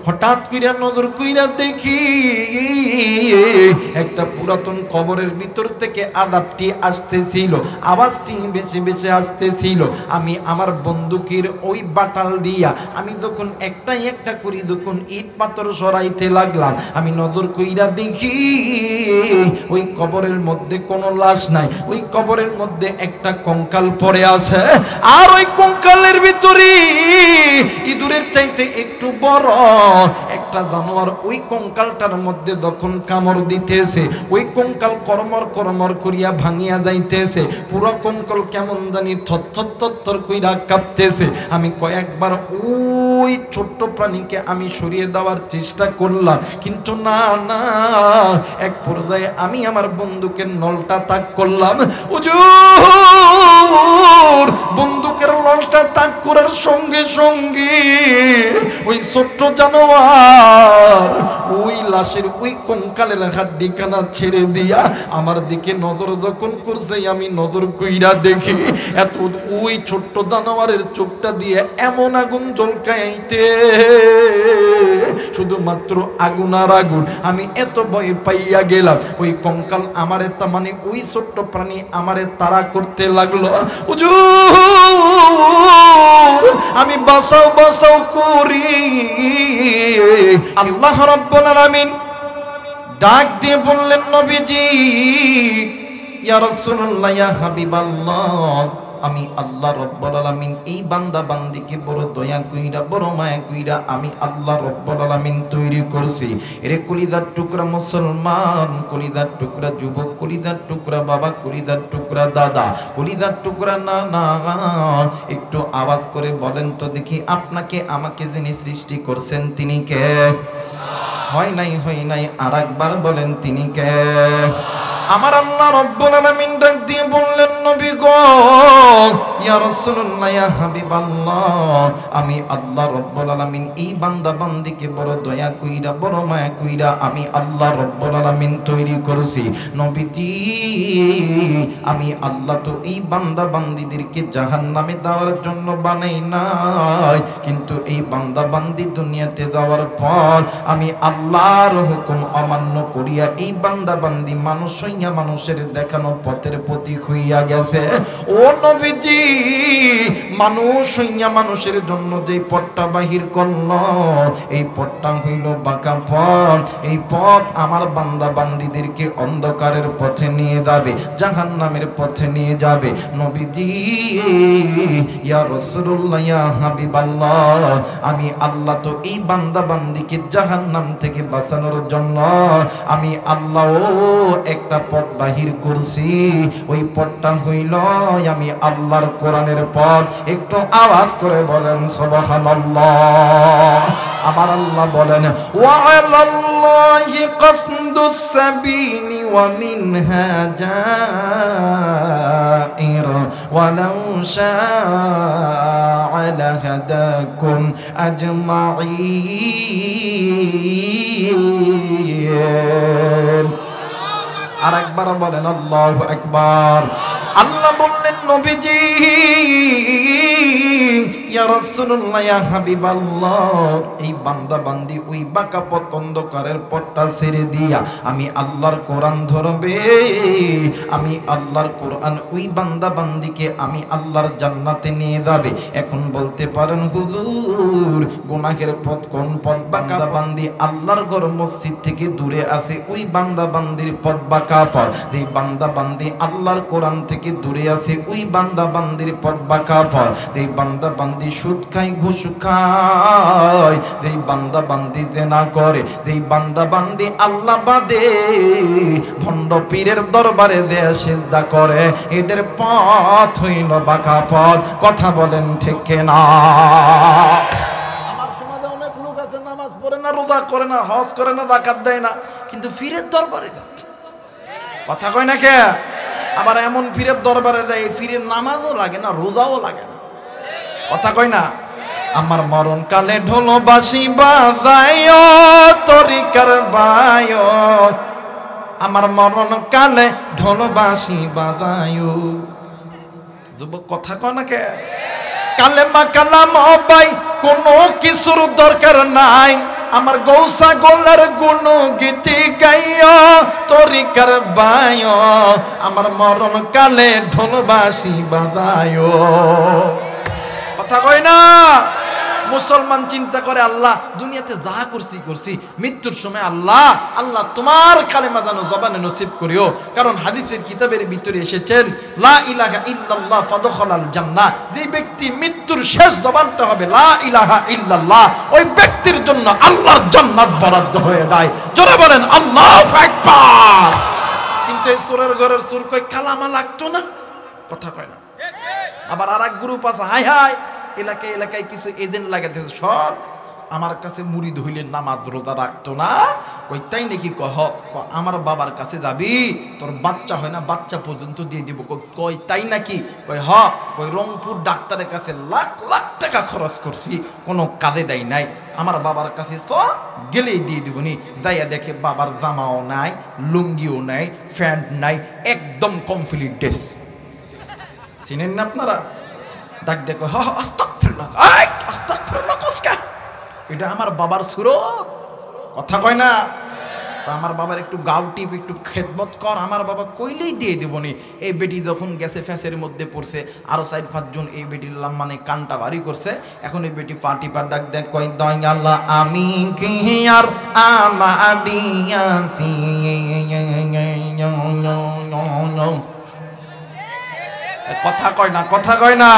হঠাৎ কইরা নজর কইরা দেখি একটা পুরাতন কবরের ভিতর থেকে আদাবটি আসতেছিল, আওয়াজটি বেশি বেশি আসতেছিল। আমি আমার বন্দুকের ওই বাটাল দিয়া আমি যখন একটা একটা করি যখন ইট পাথর সরাইতে লাগলাম, আমি নজর কইরা দেখি ওই কবরের মধ্যে কোনো লাশ নাই, ওই কবরের মধ্যে একটা কঙ্কাল পড়ে আছে। আর ওই কঙ্কালের ভিতরে ইঁদুরের চাইতে একটু বড় একটা জানোয়ার ওই কঙ্কালটার মধ্যে যখন কামড় দিতেছে, ওই কঙ্কাল করমর করমর করিয়া ভাঙিয়া যাইতেছে। পুরো কঙ্কাল কেমন জানি থরথর থরথর কইরা কাঁপতেছে। আমি কয়েকবার ওই ছোট্ট প্রাণীকে আমি সরিয়ে দেওয়ার চেষ্টা করলাম, কিন্তু না না, এক পর্যায়ে আমি আমার বন্দুকের নলটা তাক করলাম। হুজুর, বন্দুকের নলটা তাক করার সঙ্গে সঙ্গে ওই ছোট্ট জানোয়ার ওই লাশের ওই কঙ্কালের হাড্ডিখানা ছেড়ে দিয়া আমার দিকে নজর যখন করছে, আমি নজর কইরা দেখি এত ওই ছোট্ট জানোয়ারের চোখটা দিয়ে এমন আগুন জ্বলকাইতে, শুধুমাত্র আগুন আর আগুন। আমি এত ভয় পাইয়া গেলাম। ওই কঙ্কাল আমারে মানে ওই ছোট্ট প্রাণী আমারে তাড়া করতে লাগলো। হুজুর, আমি বাঁচাও বাঁচাও করি। আল্লাহ রাব্বুল আলামিন ডাক দিয়ে বললেন, নবীজি, ইয়া রাসূলুল্লাহ, ইয়া হাবিবাল্লাহ, আমি আল্লাহ রাব্বুল আলামিন এই বান্দা বান্দিকে বড় দয়া কইরা বড় মায়া কইরা আমি আল্লাহ রাব্বুল আলামিন তৈরি করছি। এরে কলিজার টুকরা মুসলমান, কলিজার টুকরা যুবক, কলিজার টুকরা বাবা, কলিজার টুকরা দাদা, কলিজার টুকরা নানা, একটু আওয়াজ করে বলেন তো দেখি, আপনাকে আমাকে যিনি সৃষ্টি করছেন তিনি কে? হয় নাই, আর একবার বলেন তিনি কে? আমার আল্লাহ রাব্বুল আলামিন ডাক দিয়ে বললেন, নবী গো, ইয়া রাসূলুল্লাহ, ইয়া হাবিবাল্লাহ, আমি আল্লাহ রাব্বুল আলামিন এই বান্দা বান্দিকে বড় দয়া কইরা বড় মায়া কইরা আমি আল্লাহ রাব্বুল আলামিন তৈরি করেছি। নবীজি, আমি আল্লাহ তো এই বান্দা বান্দিদেরকে জাহান্নামে দেওয়ার জন্য বানাই নাই, কিন্তু এই বান্দা বান্দি দুনিয়াতে যাওয়ার পর আমি আল্লাহর হুকুম অমান্য করিয়া এই বান্দা বান্দি মানুষ মানুষের দেখানো পথের প্রতীক হইয়া গেছে। ও নবীজি, মানুষ হইয়া মানুষের জন্য যে পথটা বাহির করল, এই পথটা হইল বাঁকা পথ। এই পথ আমার বান্দা বান্দিদেরকে অন্ধকারের পথে নিয়ে যাবে, জাহান্নামের পথে নিয়ে যাবে। নবীজি, ইয়া রাসূলুল্লাহ, ইয়া হাবিবাল্লাহ, আমি আল্লাহ তো এই বান্দা বান্দিকে জাহান্নাম থেকে বাঁচানোর জন্য আমি আল্লাহ একটা পথ বাহির করছি। ওই পথটা হইল আমি আল্লাহর কোরআনের পথ। একটু আওয়াজ করে বলেন সুবহানাল্লাহ। আমার আল্লাহ বলেন, ওয়া আলাল্লাহি কাসদুস সাবিলি ওয়া মিনহা জাইর ওয়া লাউ শাআ লাহাদাকুম আজমাইন। আর একবার বলেন আল্লাহু আকবার। আল্লাহ বললেন, নবীজি, ইয়া রাসূলুল্লাহ, ইয়া হাবিবাল্লাহ, এই বান্দা বান্দি ওই বাঁকা পথ অন্ধকারের পথটা ছেড়ে দিয়া আমি আল্লাহর কোরআন ধরবে। আমি আল্লাহর কোরআন ওই বান্দা বান্দিকে আমি আল্লাহর জান্নাতে নিয়ে যাবে। এখন বলতে পারেন, হুজুর, গুনাহের পথ কোন পথ? বান্দা বান্দি আল্লাহর ঘর মসজিদ থেকে দূরে আছে, ওই বান্দা বান্দির পথ বাঁকা পথ। যেই বান্দা বান্দি আল্লাহর কোরআন থেকে দূরে আছে, ওই বান্দা বান্দির পথ বাঁকা পথ। যেই বান্দা বান্দি সুদ খায়, ঘুষ খায়, যেই বান্দা বান্দি জিনা করে, যেই বান্দা বান্দি আল্লাহ বাদে ভণ্ড পীরের দরবারে দেয়া সিজদা করে, এদের পথ হইল বাঁকা পথ। কথা বলেন ঠিক না? আমার সমাজে অনেক লোক আছে, নামাজ পড়ে না, রোজা করে না, হজ করে না, যাকাত দেয় না, কিন্তু পীরের দরবারে যায়। কথা কয় না কে? আবার এমন পীরের দরবারে যায়, পীরের নামাজও লাগে না, রোজাও লাগে না। কথা কয় না? আমার মরণ কালে ঢোল বাঁশি বাজায় তরিকার বায়, আমার মরণ কালে ঢোল বাঁশি বাজায়। যুবক কথা কয় না কে? কালেমা কালাম ভাই কোনো কিছুর দরকার নাই, আমার গৌসা গোলার গুণ গীতি গাইয়া তরিকার বায় আমার মরণ কালে ঢোলবাসি বাদায়। কথা কয় না? মুসলমান চিন্তা করে আল্লাহ দুনিয়াতে যা করছি মৃত্যুর সময় আল্লাহ তোমার কালেমা যেন জবানে নসিব করিও। কারণ হাদিসের কিতাবের ভিতরে এসেছেন লা ইলাহা ইল্লাল্লাহ ফাদখালাল জান্নাহ, যে ব্যক্তি মৃত্যুর শেষ জবানটা হবে লা ইলাহা ইল্লাল্লাহ, ওই ব্যক্তির জন্য আল্লাহর জান্নাত বরাদ্দ হয়ে যায়। জোরে বলেন আল্লাহু আকবার। কিন্তু এই চোরের ঘরের চোর কই কালামা লাগতো না, কথা কয় না। আবার আরেক গ্রুপ আছে হাই হাই এলাকায় কিছু এজেন্ট লাগাতেছে, সব আমার কাছে মুরিদ হইলে নামাজ রোজা রাখতো না, কই তাই নাকি? কহ আমার বাবার কাছে যাবি, তোর বাচ্চা হয় না বাচ্চা পর্যন্ত দিয়ে দিব। কই তাই নাকি? কই হ। কই রংপুর ডাক্তারের কাছে লাখ লাখ টাকা খরচ করছি, কোনো কাজে দেয় নাই, আমার বাবার কাছে গেলেই দিয়ে দিবনি। যাইয়া দেখে বাবার জামাও নাই, লুঙ্গিও নাই, প্যান্ট নাই, একদম কমপ্লিট ড্রেস। চিনেন না আপনারা? ডাক দেখো হ আস্তাগফিরুল্লাহ, আস্তাগফিরুল্লাহ কসকা, এটা আমার বাবার সুরত, কথা কয় না? আমার বাবার একটু গাও টিপ, একটু খেদমত কর, আমার বাবা কইলেই দিয়ে দেবনি। এই বেটি যখন গেছে ফ্যাসের মধ্যে পড়ছে, আরো 4-5 জন এই বেটির মানে কানটা ভারী করছে। এখন এই বেটি পার্টি পার ডাক দেখ কই দয়াল্লাহ আমি কি আর আমাডিয়াসি, কথা কয় না, কথা কয় না।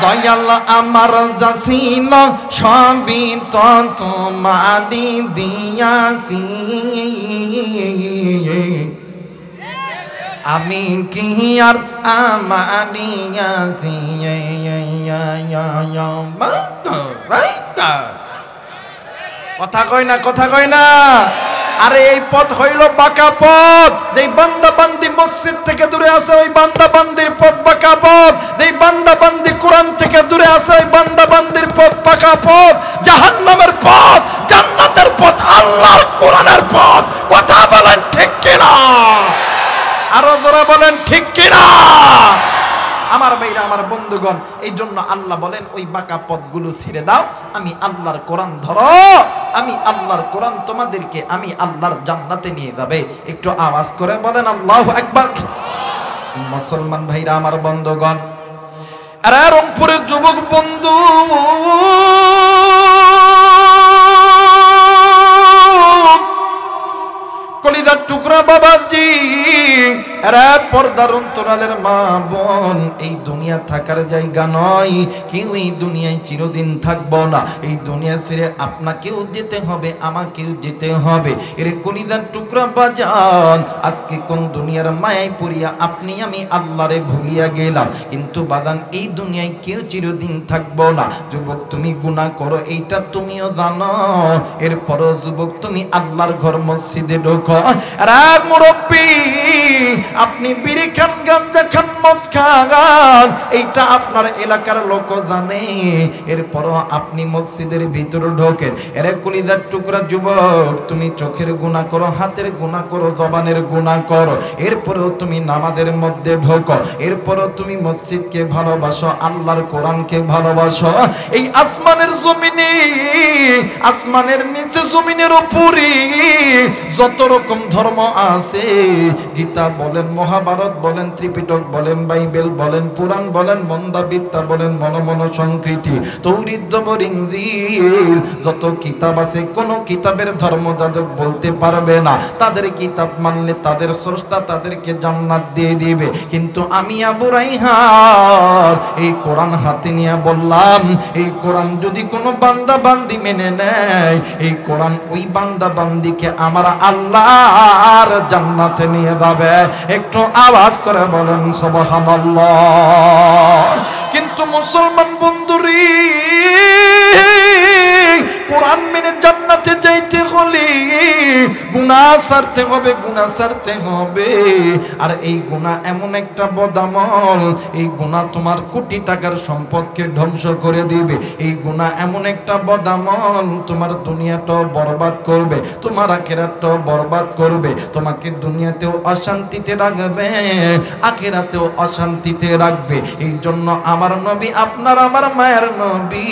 দয়াল আমার যাসিন সবই তো তোমারি দিয়াছি, আমি কি আর আমারিয়াছি। কথা কয় না, কথা কয় না। আরে এই পথ হইল বাঁকা পথ, যেই বান্দা বান্দি মসজিদ থেকে দূরে আছে ওই বান্দা বান্দির পথ বাঁকা পথ, যেই বান্দা বান্দি কোরআন থেকে দূরে আছে ওই বান্দা বান্দির পথ বাঁকা পথ। জাহান্নামের পথ জান্নাতের পথ আল্লাহর কোরআনের পথ। কথা বলেন ঠিক কিনা? আরো জোরে বলেন ঠিক কিনা? আমার ভাইরা, আমার বন্ধুগণ, এই জন্য আল্লাহ বলেন ওই বাঁকা পথগুলো ছেড়ে দাও, আমি আল্লাহর কোরআন ধরো, আমি আল্লাহর কোরআন তোমাদেরকে আমি আল্লাহর জান্নাতে নিয়ে যাবে। একটু আওয়াজ করে বলেন আল্লাহু আকবার। মুসলমান ভাইরা, আমার বন্ধুগণ, আরে রংপুরের যুবক বন্ধু, কলিজার টুকরা বাবাজি, আরে পর্দার অন্তরালের মা বোন, এই দুনিয়া থাকার জায়গা নয়, কেউ এই দুনিয়ায় চিরদিন থাকবো না। এই দুনিয়া ছেড়ে আপনাকেও যেতে হবে, আমাকেও যেতে হবে। এর কলিজার টুকরা বাজান, আজকে কোন দুনিয়ার মায়ায় পড়িয়া আপনি আমি আল্লাহরে ভুলিয়া গেলাম, কিন্তু বাদান এই দুনিয়ায় কেউ চিরদিন থাকবো না। যুবক তুমি গুনাহ করো এইটা তুমিও জানো, এরপরও যুবক তুমি আল্লাহর ঘর মসজিদে ঢোকো। আরে মুরব্বী, আপনি বিড়ি খান, গাঞ্জা খান, মদ খান, এইটা আপনার এলাকার লোক জানে, এরপরও আপনি মসজিদের ভিতরে ঢোকেন। এরে কলিজার টুকরা যুবক, তুমি চোখের গুনাহ করো, হাতের গুনাহ করো, জবানের গুনাহ করো, এরপরেও তুমি নামাজের মধ্যে ঢোকো, এরপরও তুমি মসজিদকে ভালোবাসো, আল্লাহর কোরআনকে ভালোবাসো। এই আসমানের জমিনে, আসমানের নিচে, জমিনের উপরে যত রকম ধর্ম আছে, গীতা বলেন, মহাভারত বলেন, ত্রিপিটক বলেন, বাইবেল বলেন, পুরাণ বলেন, মন্দাবিদ্যা বলেন, মনমন সংকৃতি, তৌরিত, জবর, ইনজিল, যত কিতাব আছে কোন কিতাবের ধর্মযাজক বলতে পারবে না তাদের কিতাব মানলে তাদের স্রষ্টা তাদেরকে জান্নাত দিয়ে দিবে। কিন্তু আমি আবু রাইহান এই কোরআন হাতে নিয়ে বললাম, এই কোরআন যদি কোনো বান্দা বান্দি মেনে নেয়, এই কোরআন ওই বান্দা বান্দিকে আমার আল্লাহর জান্নাতে নিয়ে যাবে। একটু আওয়াজ করে বলেন সুবহানাল্লাহ। কিন্তু মুসলমান বন্ধুরি, কোরআন মেনে জান্নাতে যাইতে হলে গুনাহ ছাড়তে হবে, গুনাহ ছাড়তে হবে। আর এই গুনাহ এমন একটা বদামল, এই গুনাহ তোমার কোটি টাকার সম্পদকে ধ্বংস করে দিবে। এই গুনাহ এমন একটা বদামল, তোমার দুনিয়াটাও বরবাদ করবে, তোমার আখিরাতটাও বরবাদ করবে। তোমাকে দুনিয়াতেও অশান্তিতে রাখবে, আখিরাতেও অশান্তিতে রাখবে। এই জন্য আমার নবী, আপনার আমার মায়ের নবী,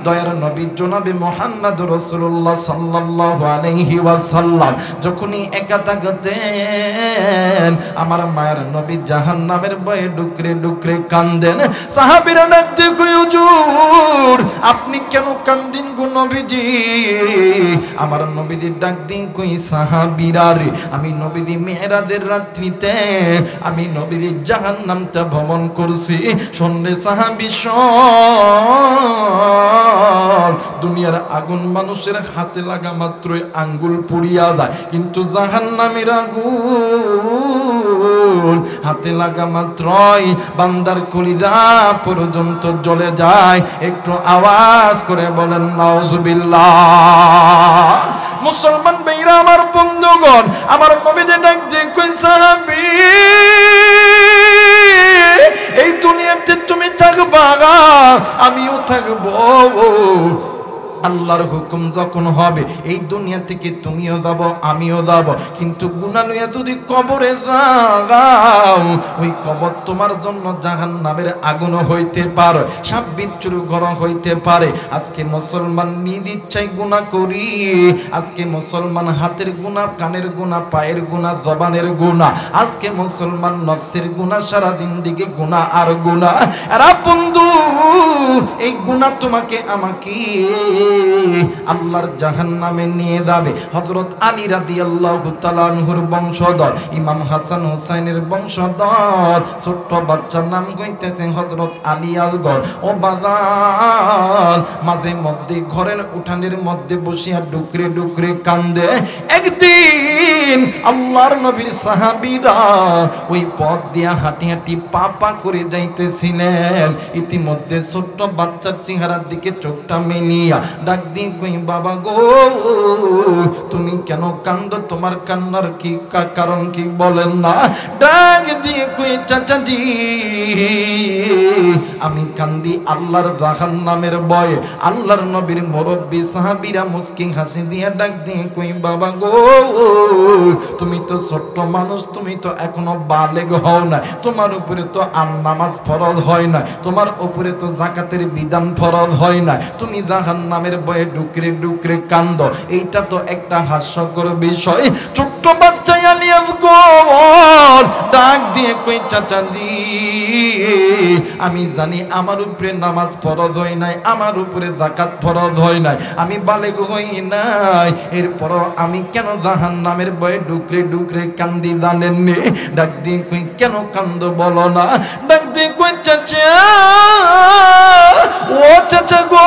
দয়ার নবী জনাবে মুহাম্মদ রাসূলুল্লাহ সাল্লাল্লাহু আলাইহি ওয়াসাল্লাম যখনই একা থাকতেন, আমার মায়ের নবী জাহান্নামের ভয়ে ডুকরে ডুকরে কান্দেন। সাহাবীরা ডাকতে কই, হুজুর আপনি কেন কান্দেন গো নবীজি? আমার নবীজি ডাক দিয়ে কই, সাহাবীরা রে, আমি নবীজি মেরাজের রাত্রিতে আমি নবীজি জাহান্নামটা ভ্রমণ করছি। শুনলে সাহাবী শোন, দুনিয়ার আগুন মানুষের হাতে লাগা মাত্রই আঙ্গুল পুড়িয়া যায়, কিন্তু জাহান্নামের আগুন হাতে লাগা মাত্রই বান্দার কলিজা পর্যন্ত জ্বলে যায়। একটু আওয়াজ করে বলেন নাউজুবিল্লাহ। মুসলমান ভাইরা আমার, বন্ধুগণ, আমার নবীকে ডাক দিয়ে কই, সাহাবী এই দুনিয়াতে তুমি থাকবা, আমিও থাকবো। আল্লাহর হুকুম যখন হবে এই দুনিয়া থেকে তুমিও যাব, আমিও যাব, কিন্তু গুনাহ নিয়ে যদি কবরে যাও, ওই কবর তোমার জন্য জাহান্নামের আগুন হইতে পারে, সাপ বিচ্ছুর ঘর হইতে পারে। আজকে মুসলমান নিজ ইচ্ছায় গুনাহ করি, আজকে মুসলমান হাতের গুনাহ, কানের গুনাহ, পায়ের গুনাহ, জবানের গুনাহ, আজকে মুসলমান নফসের গুনাহ, সারা দিন দিকে গুনাহ আর গুনাহ। আর বন্ধু, এই গুনাহ তোমাকে আমাকে আল্লাহর জাহান্নামে নিয়ে যাবে। হযরত আলী রাদিয়াল্লাহু তাআলা আনহুর বংশধর, ইমাম হাসান হুসাইনের বংশধর, ছোট্ট বাচ্চার নাম কইতেছে হযরত আলী আসগর। ও বাজান, মাঝে মধ্যে ঘরের উঠানের মধ্যে বসিয়া ডুকরে ডুকরে কান্দে। একদিন আল্লাহর নবীর সাহাবীরা ওই পথ দিয়া হাঁটি হাঁটি পা পা করে যাইতেছিলেন। ইতিমধ্যে ছোট্ট বাচ্চার চেহারার দিকে চোখটা মেলিয়া ডাক দিয়ে কই, বাবা গো তুমি কেন কান্দো? তোমার কান্নার কি কারণ কি বলেন না? ডাক দিয়ে কই, চাচাজি আমি কান্দি আল্লাহর জাহান্নামের ভয়ে। আল্লাহর নবীর মুরব্বী সাহাবীরা মুস্কি হাসি দিয়ে ডাক দিয়ে কই, বাবা গো তুমি তো ছোট্ট মানুষ, তুমি তো এখনো বালেগ হও না, তোমার উপরে তো আর নামাজ ফরজ হয় না, তোমার উপরে তো যাকাতের বিধান ফরজ হয় না, তুমি জাহান্নামের ভয়ে ডুকরে ডুকরে কান্দো। এইটা তো একটা হাস্যকর বিষয়। ছোট্ট বাচ্চা আলী আসগর ডাক দিয়ে কই, চাচাজি আমি জানি আমার উপরে নামাজ ফরজ হয় নাই, আমার উপরে যাকাত ফরজ হয় নাই, আমি বালেগ হই নাই, এরপরও আমি কেন জাহান্নামের ভয়ে ডুকরে ডুকরে কান্দি জানেননি? ডাক দিয়ে কই, কেন কান্দো বলো না? ডাক দিয়ে কই, চাচা ও চাচা গো,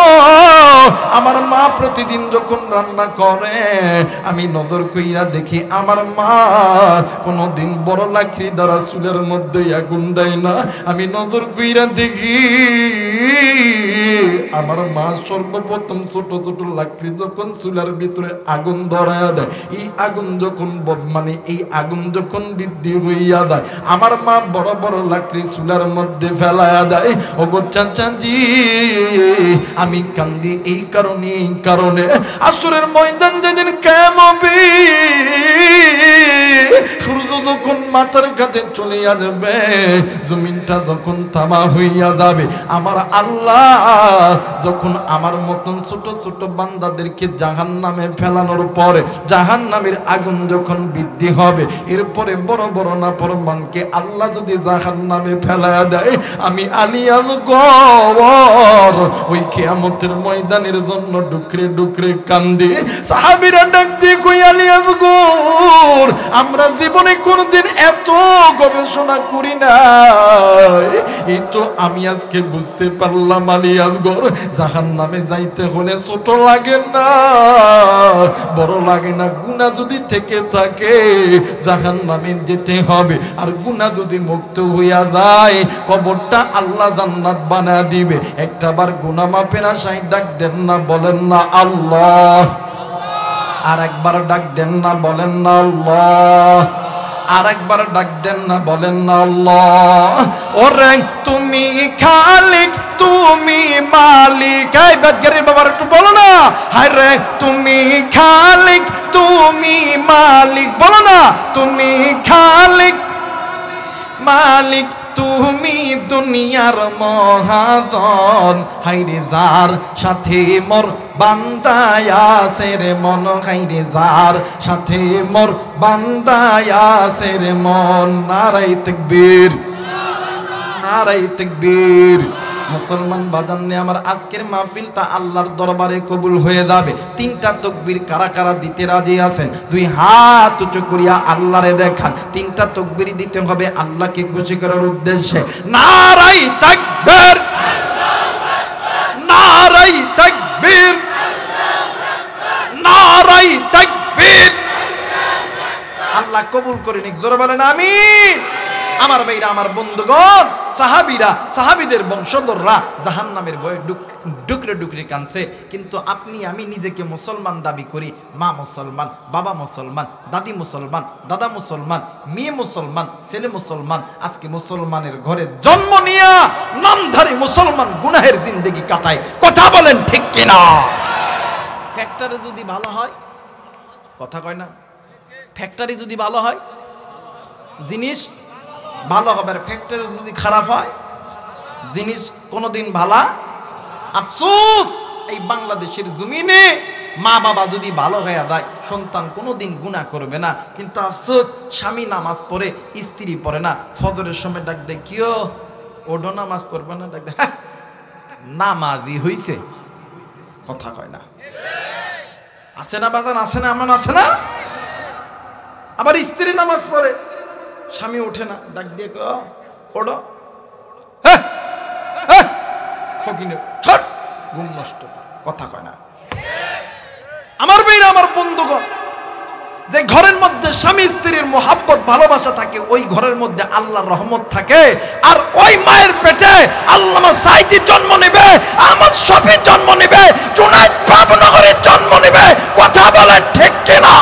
আমার মা প্রতিদিন যখন রান্না করে আমি নজর কইরা দেখি আমার মা কোনদিন বড় লাকড়ি দ্বারা চুলের মধ্যে আগুন দেয় না। আমি নজর কইরা দেখি আমার মা সর্বপ্রথম ছোট ছোট লাকড়ি যখন চুলের ভিতরে আগুন ধরায়া দেয়, এই আগুন যখন এই আগুন যখন বৃদ্ধি হইয়া যায়, আমার মা বড় বড় লাকড়ি চুলের মধ্যে ফেলায়া দেয়। ও গো চাচাজি আমি কান্দি এই কারণে আসরের ময়দান যেদিন কায়েম হবে, সূর্য যখন মাথার কাছে চলে যাবে, জমিনটা যখন তামা হইয়া যাবে, আমার আল্লাহ যখন আমার মতন ছোট ছোট বান্দাদেরকে জাহান্নামে ফেলানোর পরে জাহান্নামের আগুন যখন বৃদ্ধি হবে, এরপরে বড় বড় নাফরমানকে আল্লাহ যদি জাহান্নামে ফেলায়া দেয়, আমি আলী আসগর ওই কিয়ামতের ময়দানের জন্য ডুকরে ডুকরে কান্দি। সাহাবীরা ডাক দিয়ে কই, আলী আসগর আমরা জীবনে কোনদিন এত গবেষণা করি নাই, এই তো আমি আজকে বুঝতে পারলাম আলী আসগর জাহান্নামে যাইতে হলে ছোট লাগে না, বড় লাগে না, গুনাহ যদি থেকে থাকে জাহান্নামে যেতে হবে। আর গুনাহ যদি মুক্ত হইয়া যায়, কবরটা আল্লাহ জান্নাত বানায় দিবে। একটাবার গুনাহ মাপের আশায় ডাক দেন না, বলেন না আল্লাহ। আর একবার ডাক দেন না, বলেন না আল্লাহ। আর একবার ডাক দেন না, বলেন না আল্লাহ। ওরে তুমি খালিক, তুমি মালিক। এই বেদগারির বাবার একটু বলো না, হায় রে তুমি খালিক, তুমি মালিক। বলো না, তুমি খালিক মালিক, তুমি দুনিয়ার মহাজন। হাইরে যার সাথে মোর বান্দায় আছে রে মন, হাইরে যার সাথে মোর বান্দায় আছে রে মন। নারায়ে তাকবীর, নারায়ে তাকবীর। মুসলমান বাজানে আমার আজকের মাহফিলটা আল্লাহর দরবারে কবুল হয়ে যাবে। তিনটা তাকবীর কারা কারা দিতে রাজি আছেন? দুই হাত উঁচু করিয়া আল্লাহরে দেখান। তিনটা তাকবীর দিতে হবে আল্লাহকে খুশি করার উদ্দেশ্যে। নারায়ে তাকবীর, নারায়ে তাকবীর, নারায়ে তাকবীর। আল্লাহ কবুল করে নিক, জোরে বলেন আমিন। আমার ভাইরা, আমার বন্ধুগণ, সাহাবীরা, সাহাবীদের বংশধররা জাহান্নামের ভয়ে ডুকরে ডুকরে কাঁদছে। কিন্তু আপনি আমি নিজেকে মুসলমান দাবি করি। মা মুসলমান, বাবা মুসলমান, দাদি মুসলমান, দাদা মুসলমান, মেয়ে মুসলমান, ছেলে মুসলমান। আজকে মুসলমানের ঘরে জন্ম নিয়া নামধারী মুসলমান গুনাহের জিন্দেগি কাটায়। কথা বলেন ঠিক কিনা? ফ্যাক্টরি যদি ভালো হয়, কথা কয় না, ফ্যাক্টরি যদি ভালো হয় জিনিস ভালো হবে, আর ফ্যাক্টরি যদি খারাপ হয় জিনিস কোনোদিন ভালো। আফসোস, এই বাংলাদেশের জমিনে মা বাবা যদি ভালো হয়ে যায় সন্তান কোনোদিন গুনাহ করবে না। কিন্তু আফসোস, স্বামী নামাজ পড়ে, স্ত্রী পড়ে না। ফজরের সময় ডাক দেয়, কিও ওডো নামাজ পড়বে না? ডাক দেয় নামাজি হইছে। কথা কয় না, আছে না বাজান? আছে না? এমন আছে না? আবার স্ত্রী নামাজ পড়ে, স্বামী ওঠে না, ডাক দিয়ে ওডো, ঘুম নষ্ট। কথা কয় না। আমার মেয়েরা, আমার বন্ধুগণ, যে ঘরের মধ্যে স্বামী স্ত্রীর মোহাব্বত ভালোবাসা থাকে, ওই ঘরের মধ্যে আল্লাহর রহমত থাকে। আর ওই মায়ের পেটে আল্লামা সাঈদী জন্ম নেবে, আহমদ শফী জন্ম নেবে, জুনায়েদ বাবনগরের জন্ম নেবে। কথা বলেন ঠিক কিনা?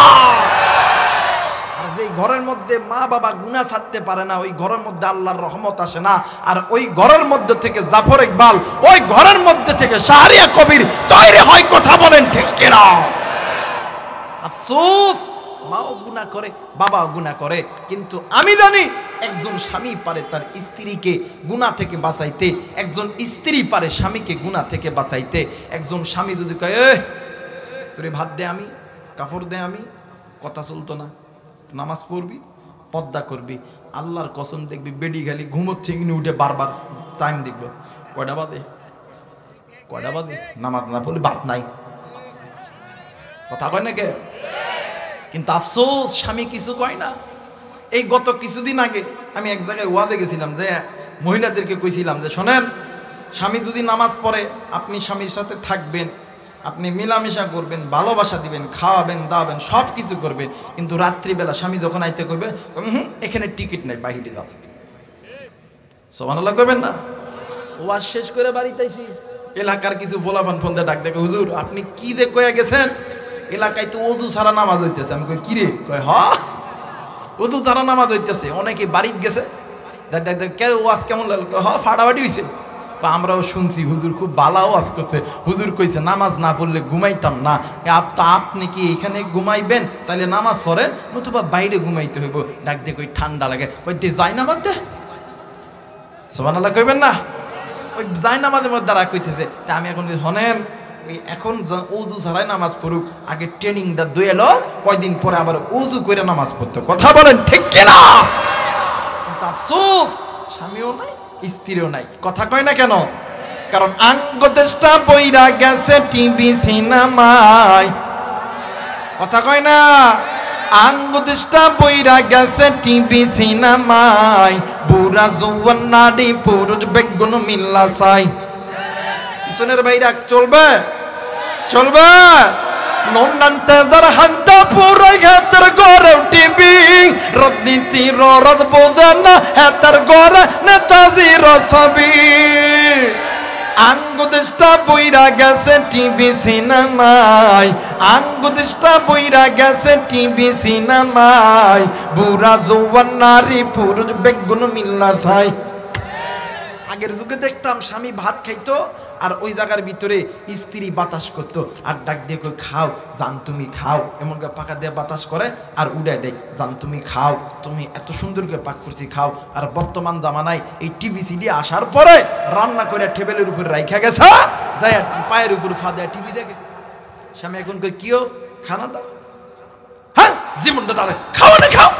ঘরের মধ্যে মা বাবা গুনাহ ছাড়তে পারে না, ওই ঘরের মধ্যে আল্লাহর রহমত আসে না। আর ওই ঘরের মধ্যে থেকে জাফর ইকবাল, ওই ঘরের মধ্যে থেকে শাহরিয়া কবির তৈরি হয়। কথা বলেন ঠিক কিনা? আফসোস, মাও গুনাহ করে, বাবাও গুনাহ করে। কিন্তু আমি জানি একজন স্বামী পারে তার স্ত্রীকে গুনাহ থেকে বাঁচাইতে, একজন স্ত্রী পারে স্বামীকে গুনাহ থেকে বাঁচাইতে। একজন স্বামী যদি কয়, তোরে ভাত দে আমি, কাপড় দে আমি, কথা চলতো না, নামাজ পড়বি, পর্দা করবি, আল্লাহর কসম দেখবি বেডি খালি ঘুমোর থেকে উঠে বারবার টাইম দেখবে, কয়টা বাদে, কয়টা বাদে, নামাজ না পড়লে বাদ নাই। কথা কয় না কে? কিন্তু আফসোস, স্বামী কিছু কয় না। এই গত কিছুদিন আগে আমি এক জায়গায় ওয়াদে গেছিলাম, যে মহিলাদেরকে কইছিলাম যে শোনেন, স্বামী যদি নামাজ পড়ে আপনি স্বামীর সাথে থাকবেন, আপনি মিলামেশা করবেন, ভালোবাসা দিবেন, খাওয়াবেন, দাওয়াবেন, সব কিছু করবেন। কিন্তু রাত্রিবেলা স্বামী যখন আইতে কইবে, এখানে টিকিট নাই, বাহিরে দাও। সুবহানাল্লাহ কইবেন না? ওয়াজ শেষ করে বাড়িতে আইছি, এলাকার কিছু ফোলাফান ফোন দিয়ে ডাক দেখে, হুজুর আপনি কি দে কয়ে গেছেন? এলাকায় তো ওযু ছাড়া নামাজ হইতেছে। আমি কই কি রে? কয় হ, ওযু ছাড়া নামাজ হইতেছে। অনেকে বাড়িতে গেছে, কেউ ওয়াজ কেমন লাগলো? হ, ফাটাফাটি হইছে। আমরাও শুনছি হুজুর খুব ভালো ওয়াজ করছে, হুজুর কইছে নামাজ না পড়লে ঘুমাইতাম না। আপনি কি এখানে ঘুমাইবেন? তাহলে নামাজ পড়েন, নতুবা বাইরে ঘুমাইতে হইব। ডাক দিয়ে কই ঠান্ডা লাগে, কই দে যাই নামাজ দে। সুবহানাল্লাহ কইবেন না? ওই যাই নামাজের মধ্যে দ্বারা কইতেছে। তা আমি এখন হনেন, এখন উজু ছাড়াই নামাজ পড়ুক, আগে ট্রেনিং দা দুই এলো, কয়দিন পরে আবার উজু করে নামাজ পড়তো। কথা বলেন ঠিক কিনা? আফসোস, স্বামীও নাই, স্ত্রীও নাই। কথা কয় না কেন? কারণ আঙ্গদেশটা বইরা গেছে টিভি সিনেমায়। কথা কয় না? আঙ্গদেশটা বইরা গেছে টিভি সিনেমায়। বুড়া যৌবন নারী পুরুষ বেগুন মিল্লা চাই। পিছনের বাইরা চলবে, চলবে। নন্নান্তেদার হান্তা পুরো হেতার ঘরে টিভি, রাজনীতির রদ বোঝে না হেতার ঘরে নেতাজির ছবি। আঙ্গুদেশটা বইরা গেছে টিভি সিনেমায়, আঙ্গুদেশটা বইরা গেছে টিভি সিনেমায়, বুড়া জওয়ান নারী পুরুষ বেগুন মিল্লা খাই। আগের যুগে দেখতাম স্বামী ভাত খাইতো আর ওই জায়গার ভিতরে স্ত্রী বাতাস করতো আর ডাক দিয়ে কই খাও জান তুমি খাও, এমন করে পাকা দিয়ে বাতাস করে আর উড়াই দেয়, জান তুমি খাও, তুমি এত সুন্দর করে পাক করছি খাও। আর বর্তমান জামানায় এই টিভি সিডি আসার পরে রান্না করে টেবিলের উপর রাইখা গেছে, যাই আর পায়ের উপর ফা দেয় টিভি দেখে। স্বামী এখন কই কিও খানা দাও, হ্যাঁ জীবনটা তাহলে খাও না খাও,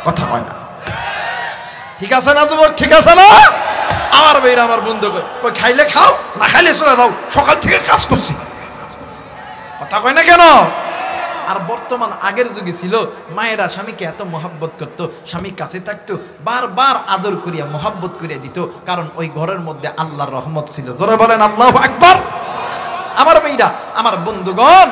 কথা হয় না। ঠিক আছে না তোমার, ঠিক আছে না? আমার ভাইরা আমার বন্ধু কই খাইলে খাও না খাইলে চলে দাও, সকাল থেকে কাজ করছি, কথা কয় না কেন? আর বর্তমান আগের যুগে ছিল মায়েরা স্বামীকে এত মহাব্বত করতো, স্বামী কাছে থাকতো, বারবার আদর করিয়া মহাব্বত করিয়া দিত, কারণ ওই ঘরের মধ্যে আল্লাহর রহমত ছিল। জোরে বলেন আল্লাহু আকবার। আমার ভাইরা আমার বন্ধুগণ,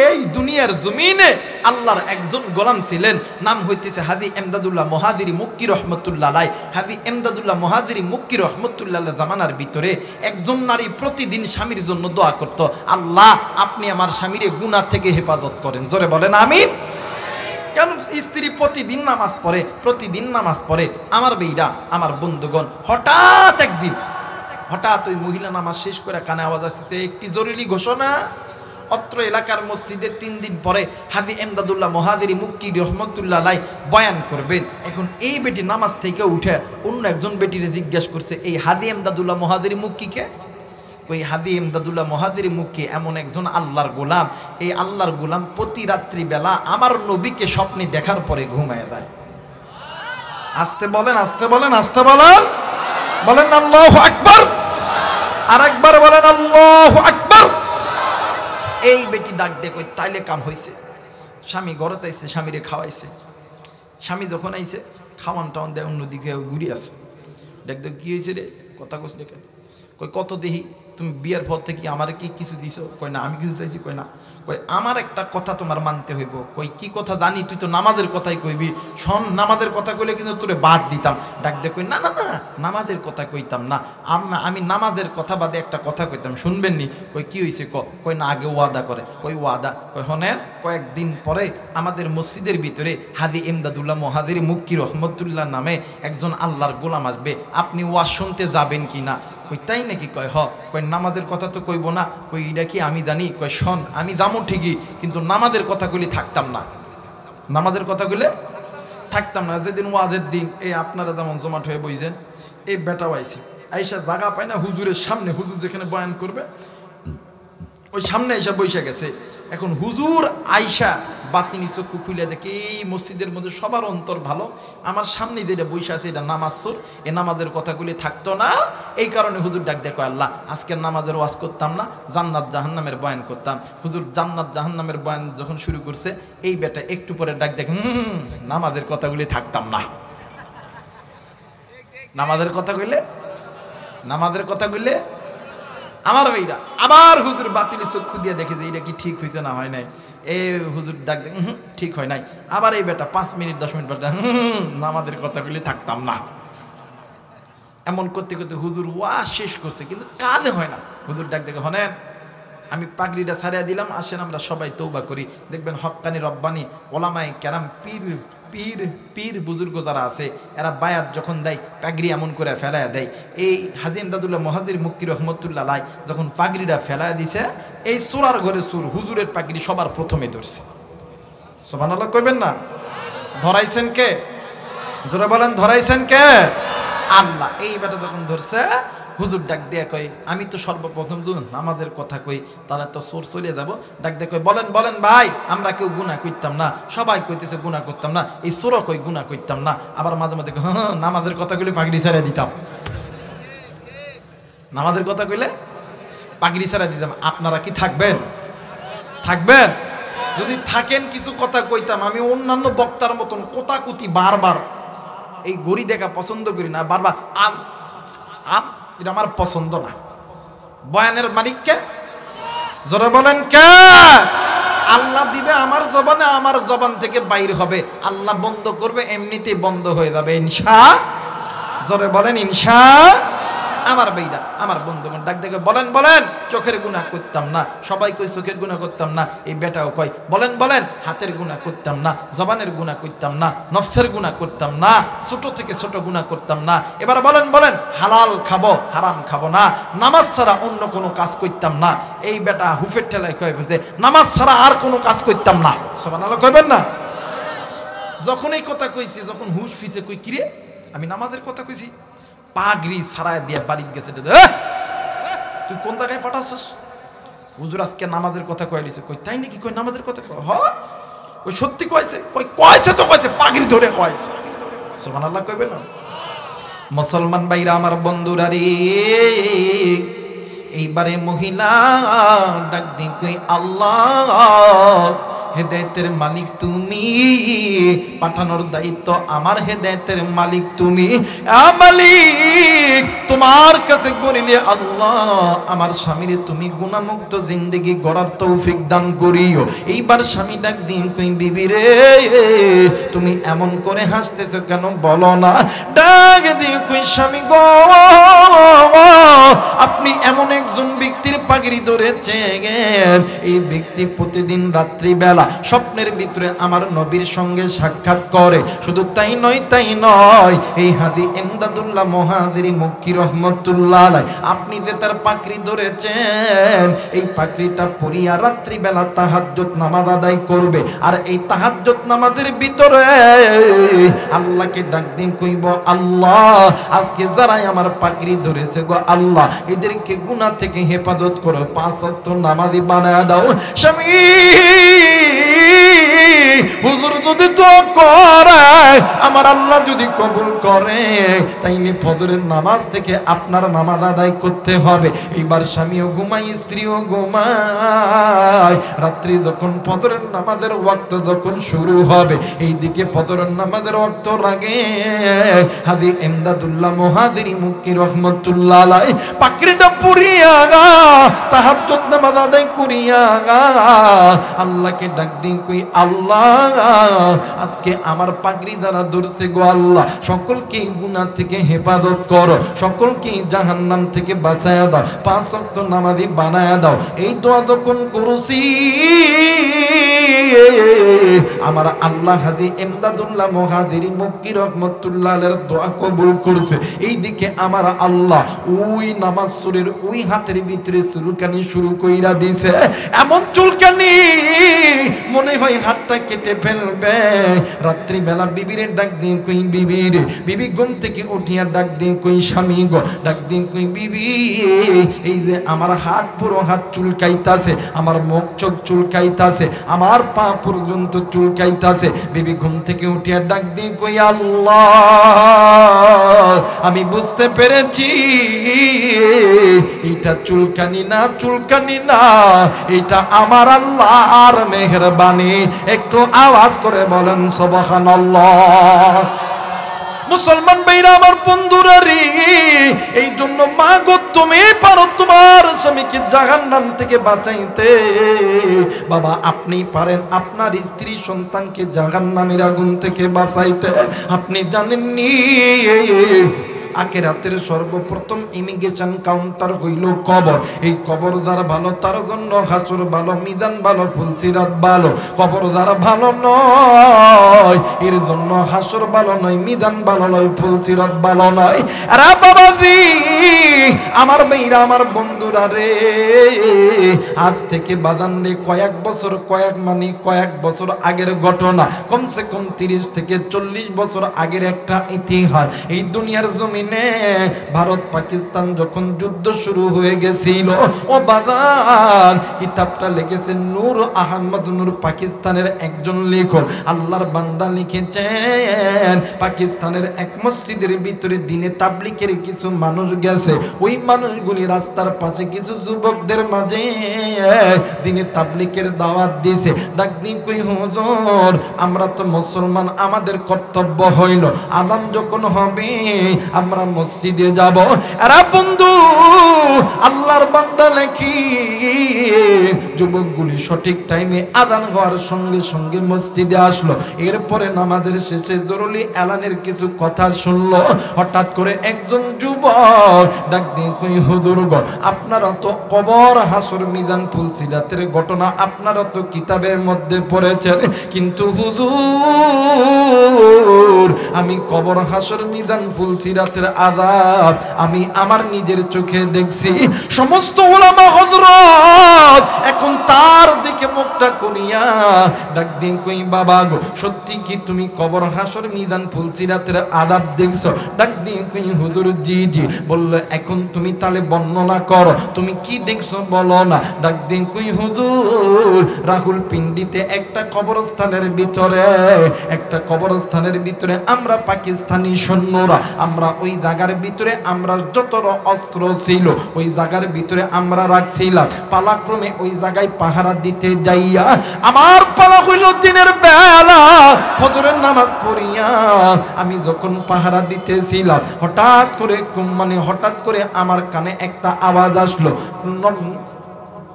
এই দুনিয়ার জমিনে আল্লাহর একজন গোলাম ছিলেন, নাম হইতেছে হাজী এমদাদুল্লাহ মুহাজিরি মক্কি রহমতুল্লাহ আলাইহি। হাজী এমদাদুল্লাহ মুহাজিরি মক্কি রহমতুল্লাহ আলাইহি জামানার ভিতরে একজন নারী প্রতিদিন স্বামীর জন্য দোয়া করত, আল্লাহ আপনি আমার স্বামীরে গুনাহ থেকে হেফাজত করেন। জোরে বলেন আমিন। কেন? স্ত্রী প্রতিদিন নামাজ পড়ে, প্রতিদিন নামাজ পড়ে। আমার ভাইরা আমার বন্ধুগণ, হঠাৎ ওই মহিলা নামাজ শেষ করে কানে আওয়াজ আসছে, একটি জরুরি ঘোষণা, অত্র এলাকার মসজিদে 3 দিন পরে হাজী এমদাদুল্লাহ মুহাজিরি মক্কি রহমতুল্লাহ আলাইহি বয়ান করবেন। এখন এই বেটি নামাজ থেকে উঠে অন্য একজন বেটিরে জিজ্ঞাসা করছে, এই হাজী এমদাদুল্লাহ মুহাজিরি মক্কিকে? ওই হাজী এমদাদুল্লাহ মুহাজিরি মক্কি এমন একজন আল্লাহর গোলাম, এই আল্লাহর গোলাম প্রতি রাত্রি বেলা আমার নবীকে স্বপ্নে দেখার পরে ঘুমায় দেয়। আস্তে বলেন, আস্তে বলেন, আস্তে বলেন, বলেন আল্লাহু আকবার। আর একবার বলেন আল্লাহু আকবার। এই বেটি ডাক দিয়ে কই তাইলে কাম হইছে। স্বামী ঘরে আইছে, স্বামীরে খাওয়াইছে। স্বামী যখন আইছে খাওয়ান টাওয়ান দেয়, অন্যদিকে ঘুরি আছে। দেখ দেখ কি হয়েছে রে, কথা কস কেন? কই কত দেখি তুমি বিয়ের পর থেকে আমার কি কিছু দিছো? কই না আমি কিছু চাইছি। কই না, কই আমার একটা কথা তোমার মানতে হইব। কই কি কথা? জানি তুই তো নামাজের কথাই কইবি, শোন নামাজের কথা কইলে কিন্তু তোরে বাদ দিতাম। ডাক দে কই না না না নামাজের কথা কইতাম না, আমি নামাজের কথা বাদে একটা কথা কইতাম, শুনবেন নি? কই কি হইছে? কই না আগে ওয়াদা করে। কই ওয়াদা? কই হনেন কয়েকদিন পরে আমাদের মসজিদের ভিতরে হাজী এমদাদুল্লাহ মুহাজিরি মক্কি রহমতুল্লাহ নামে একজন আল্লাহর গোলাম আসবে, আপনি ওয়াজ শুনতে যাবেন কি না? কই তাই নাকি? কয় হ। কই নামাজের কথা তো কইব না। কই এটা কি আমি জানি? কয় শোন আমি যাবো ঠিকই, কিন্তু নামাজের কথাগুলি থাকতাম না, নামাজের কথাগুলি থাকতাম না। যেদিন ওয়াজের দিন এই আপনারা যেমন জমাট হয়ে বইছেন, এই বেটাও আইসি আইসা জায়গা পায় না হুজুরের সামনে, হুজুর যেখানে বয়ান করবে ওই সামনে আইসা বইসা গেছে। এখন হুজুর আইসা বাতিনি চক্ষু খুলে দেখে এই মসজিদের মধ্যে সবার অন্তর ভালো, আমার সামনে যেটা বইসা আছে এটা নামাজ সুর, এ নামাজের কথাগুলি থাকতো না। এই কারণে হুজুর ডাক দেখো আল্লাহ আজকের নামাজের ওয়াজ করতাম না, জান্নাত জাহান্নামের বয়ান করতাম। হুজুর জান্নাত জাহান্নামের বয়ান যখন শুরু করছে, এই বেটা একটু পরে ডাক দেখে নামাজের কথাগুলি থাকতাম না, নামাজের কথা কইলে, নামাজের কথা কইলে আমার ভাইরা আবার হুজুর বাতিলি চক্ষু দিয়ে দেখে যে এটা কি ঠিক হয়েছে না হয় নাই। এই হুজুর ডাক দেখ ঠিক হয় নাই। আবার এই বেটা 5 মিনিট 10 মিনিট পর নামাজের কথাগুলি থাকতাম না। এমন করতে করতে হুজুর ওয়াজ শেষ করছে, কিন্তু কাজে হয় না। হুজুর ডাক দেখে হনেন আমি পাগড়িটা ছাড়িয়ে দিলাম, আসেন আমরা সবাই তৌবা করি। দেখবেন হক্কানি রব্বানি ওলামায়ে কেরাম পীর পীর পীর বুজুর্গ যারা আছে এরা বায়াত যখন দেয় পাগড়ি এমন করে ফেলাইয়া দেয়। এই হাজী এমদাদুল্লাহ মুহাজিরি মক্কি রহমতুল্লাহ আলাইহি যখন পাগড়িটা ফেলাইয়া দিছে, এই সুরার ঘরে সুর হুজুরের পাগড়ি সবার প্রথমে ধরছে। সুবহানাল্লাহ কইবেন না? ধরাইছেন কে? জোরে বলেন ধরাইছেন কে? আল্লাহ। এই বেটা যখন ধরছে হুজুর ডাক দিয়ে কয় আমি তো সর্বপ্রথম নামাজের কথা কই, তাহলে তো সোর চলে যাবো। ডাক দিয়ে কয় বলেন বলেন ভাই, আমরা কেউ গুনাহ করতাম না, সবাই কইতেছে গুনাহ করতাম না, এই সোরা কই গুনাহ করতাম না। আবার মাঝে মাঝে নামাজের কথা কইলে পাগড়ি ছেড়ে দিতাম, নামাজের কথা কইলে পাগড়ি ছেড়ে দিতাম। আপনারা কি থাকবেন? থাকবেন? যদি থাকেন কিছু কথা কইতাম, আমি অন্যান্য বক্তার মতন কোতাকুতি বারবার এই ঘড়ি দেখা পছন্দ করি না, বারবার আম আম এটা আমার পছন্দ না। বয়ানের মালিককে জোরে বলেন কে? আল্লাহ দিবে আমার জবানে, আমার জবান থেকে বাইর হবে, আল্লাহ বন্ধ করবে এমনিতেই বন্ধ হয়ে যাবে ইনশা। জোরে বলেন ইনশা। আমার ভাইরা আমার বন্ধুগণ ডাক দেখে বলেন বলেন চোখের গুনাহ করতাম না, সবাই কই চোখের গুনাহ করতাম না, এই বেটাও কয় বলেন বলেন হাতের গুনাহ করতাম না, জবানের গুনাহ করতাম না, নফসের গুনাহ করতাম না, ছোট থেকে ছোট গুনাহ করতাম না। এবার বলেন বলেন হালাল খাবো হারাম খাবো না, নামাজ ছাড়া অন্য কোনো কাজ করতাম না। এই বেটা হুফের ঠেলায় কয়ে ফেলছে নামাজ ছাড়া আর কোনো কাজ করতাম না। সুবহানাল্লাহ কইবেন না? যখন এই কথা কইছি, যখন হুশ ফিছে কই কিরে আমি নামাজের কথা কইছি, পাগড়ি ছাড়ায় দিয়ে বাড়ি গেছে। তুই কোন জায়গায় পাঠাচ্ছিস? হুজুর আজকে নামাজের কথা কয়ে দিছে। কই তাই নাকি? কই নামাজের কথা কয়? হ্যাঁ কই সত্যি কয়েছে? কই কয়েছে তো কয়েছে, পাগড়ি ধরে কয়েছে। সুবহানাল্লাহ কইবেন না? মুসলমান ভাইরা আমার বন্ধুরা রে, এইবারে মহিলা ডাক দিয়ে কই আল্লাহ হেদায়েতের মালিক তুমি, পাঠানোর দায়িত্ব আমার, হেদায়েতের মালিক তুমি। মালিক তোমার কাছে বলিলে আল্লাহ আমার স্বামীরে তুমি গুনাহমুক্ত জিন্দেগি গড়ার তৌফিক দান করিও। এইবার স্বামী ডাক দিন কই বিবি রে তুমি এমন করে হাসতেছো কেন বলো না? ডাক দিয়ে কই স্বামী গো আপনি এমন একজন ব্যক্তির পাগড়ি ধরেছেন, এই ব্যক্তি প্রতিদিন রাত্রিবেলা স্বপ্নের ভিতরে আমার নবীর সঙ্গে সাক্ষাৎ করে। শুধু তাই নয় তাই নয়, এই হাদি এমদাদুল্লাহ মুহাজিরি মক্কি রহমতুল্লাহ আলাইহি আপনি যে তার পাগড়ি ধরেছেন, এই পাগড়িটা পরিয়া রাত্রিবেলা তাহাজ্জুদ নামাজ আদায় করবে। আর এই তাহাজ্জুদ নামাজের ভিতরে আল্লাহকে ডাক দিয়ে কইব আল্লাহ আজকে যারাই আমার পাগড়ি ধরেছে গো আল্লাহ এদেরকে গুনাহ থেকে হেফাজত করো, 5 ওয়াক্ত নামাজি বানায় দাও। স্বামী হুজুর যদি দোয়া করে আমার আল্লাহ যদি কবুল করে তাইলে ফজরের নামাজ থেকে আপনার নামাজ আদায় করতে হবে। এইবার স্বামীও ঘুমায় স্ত্রীও ঘুমায়, রাত্রি যখন ফজরের নামাজের ওয়াক্ত যখন শুরু হবে, এইদিকে ফজরের নামাজের ওয়াক্ত আগে হাদি এমদাদুল্লাহ মুহাজিরি মক্কি রহমতুল্লাহ আলাইহি পাগড়িটা পরিয়া তাহাজ্জুদ নামাজ আদায় করিয়া আল্লাহকে ডাক দিন কই আল্লাহ আজকে আমার পাগড়ি যারা ধরছে গো আল্লাহ সকলকে গুনাহ থেকে হেফাজত করো, সকলকে জাহান্নাম থেকে বাঁচায়া দাও, 5 ওয়াক্ত নামাজি বানায়া দাও। এই দোয়া যখন করছি আমার আল্লাহ হাজি এমদাদুল্লাহ মুহাজিরি মক্কি রহমতুল্লাহ আলাইহির দোয়া কবুল করছে। এইদিকে আমার আল্লাহ ওই নামাজ সুরের ওই হাতের ভিতরে চুলকানি শুরু কইরা দিছে, এমন চুলকানি মনে হয় হাতটা কেটে ফেলবে। রাত্রিবেলা বিবিরে ডাক দিয়ে কই বিবি রে, বিবি ঘুম থেকে উঠিয়া ডাক দিয়ে কই স্বামী গো, ডাক দিয়ে কই বিবি এই যে আমার হাত পুরো হাত চুলকাইতাছে, আমার মুখ চোখ চুলকাইতাছে, আমার পা পর্যন্ত চুলকাইতাছে। বিবি ঘুম থেকে উঠিয়া ডাক দিয়ে কই আল্লাহ আমি বুঝতে পেরেছি এটা চুলকানি না চুলকানি না, এটা আমার আল্লাহর মেহেরবানি। একটু আওয়াজ করে বলেন সুবহানাল্লাহ। মুসলমান ভাইরা আমার বন্ধুরা রে, এই জন্য মা গো তুমি পারো তোমার স্বামীকে জাহান্নাম থেকে বাঁচাইতে, বাবা আপনি পারেন আপনার স্ত্রী সন্তানকে জাহান্নামের আগুন থেকে বাঁচাইতে। আপনি জানেননি আখিরাতের সর্বপ্রথম ইমিগ্রেশন কাউন্টার হইল কবর। এই কবর যারা ভালো তার জন্য হাসর ভালো, মিজান ভালো, ফুলসিরাত ভালো। কবর যারা ভালো নয় এর জন্য হাসর ভালো নয়, মিজান ভালো নয়, ফুলসিরাত ভালো নয়। আরে বাবাজি আমার মেয়েরা আমার বন্ধুরা রে, আজ থেকে বাদান রে কয়েক বছর আগের ঘটনা, কমসে কম 30 থেকে 40 বছর আগের একটা ইতিহাস। এই দুনিয়ার জমিনে ভারত পাকিস্তান যখন যুদ্ধ শুরু হয়ে গেছিল, ও বাদান কিতাবটা লিখেছে নূর আহমদ নূর, পাকিস্তানের একজন লেখক, আল্লাহর বান্দা লিখেছেন পাকিস্তানের এক মসজিদের ভিতরে দিনে তাবলীগের কিছু মানুষ গেছে। ওই মানুষগুলি রাস্তার পাশে কিছু যুবকদের মাঝে দিনে তাবলীগের দাওয়াত দিয়েছে। ডাক দিয়ে কই হুজুর আমরা তো মুসলমান, আমাদের কর্তব্য হইল আযান যখন হবে আমরা মসজিদে যাব। আরে বন্ধু আল্লাহর বান্দা নাকি যুবকগুলি সঠিক টাইমে আযান হওয়ার সঙ্গে সঙ্গে মসজিদে আসলো। এরপরে নামাজের শেষে জরুরি এলানের কিছু কথা শুনলো। হঠাৎ করে একজন যুবক ডাক দিয়ে কই, হুজুর গো, আপনারা তো কবর হাসর মিজান ফুলসিরাতের ঘটনা আপনারা তো কিতাবের মধ্যে পড়েছেন, কিন্তু হুজুর আমি কবর হাসর মিজান ফুলসিরাতের আযাব আমি আমার নিজের চোখে দেখছি। সমস্ত উলামা হযরত এখন তার দিকে মুখটা করিয়া ডাক দিয়ে কই, বাবা গো, সত্যি কি তুমি কবর হাসর মিজান ফুলসিরাতের আযাব দেখছো? ডাক দিয়ে কই, হুজুর জি জি। বললো, এখন তুমি তাহলে বর্ণনা করো, তুমি কি দেখছো বলো না। ডাক দিয়ে কই, হুজুর রাহুল পিন্ডিতে একটা কবরস্থানের ভিতরে আমরা পাকিস্তানি সৈন্যরা আমরা ওই জায়গার ভিতরে আমরা যত অস্ত্র ছিল ওই জায়গার ভিতরে আমরা রাখছিলাম। পালাক্রমে ওই জায়গায় পাহারা দিতে যাইয়া আমার পালা হইল দিনের বেলা, ফজরের নামাজ পড়িয়া আমি যখন পাহারা দিতেছিলাম হঠাৎ করে আমার কানে একটা আওয়াজ আসলো।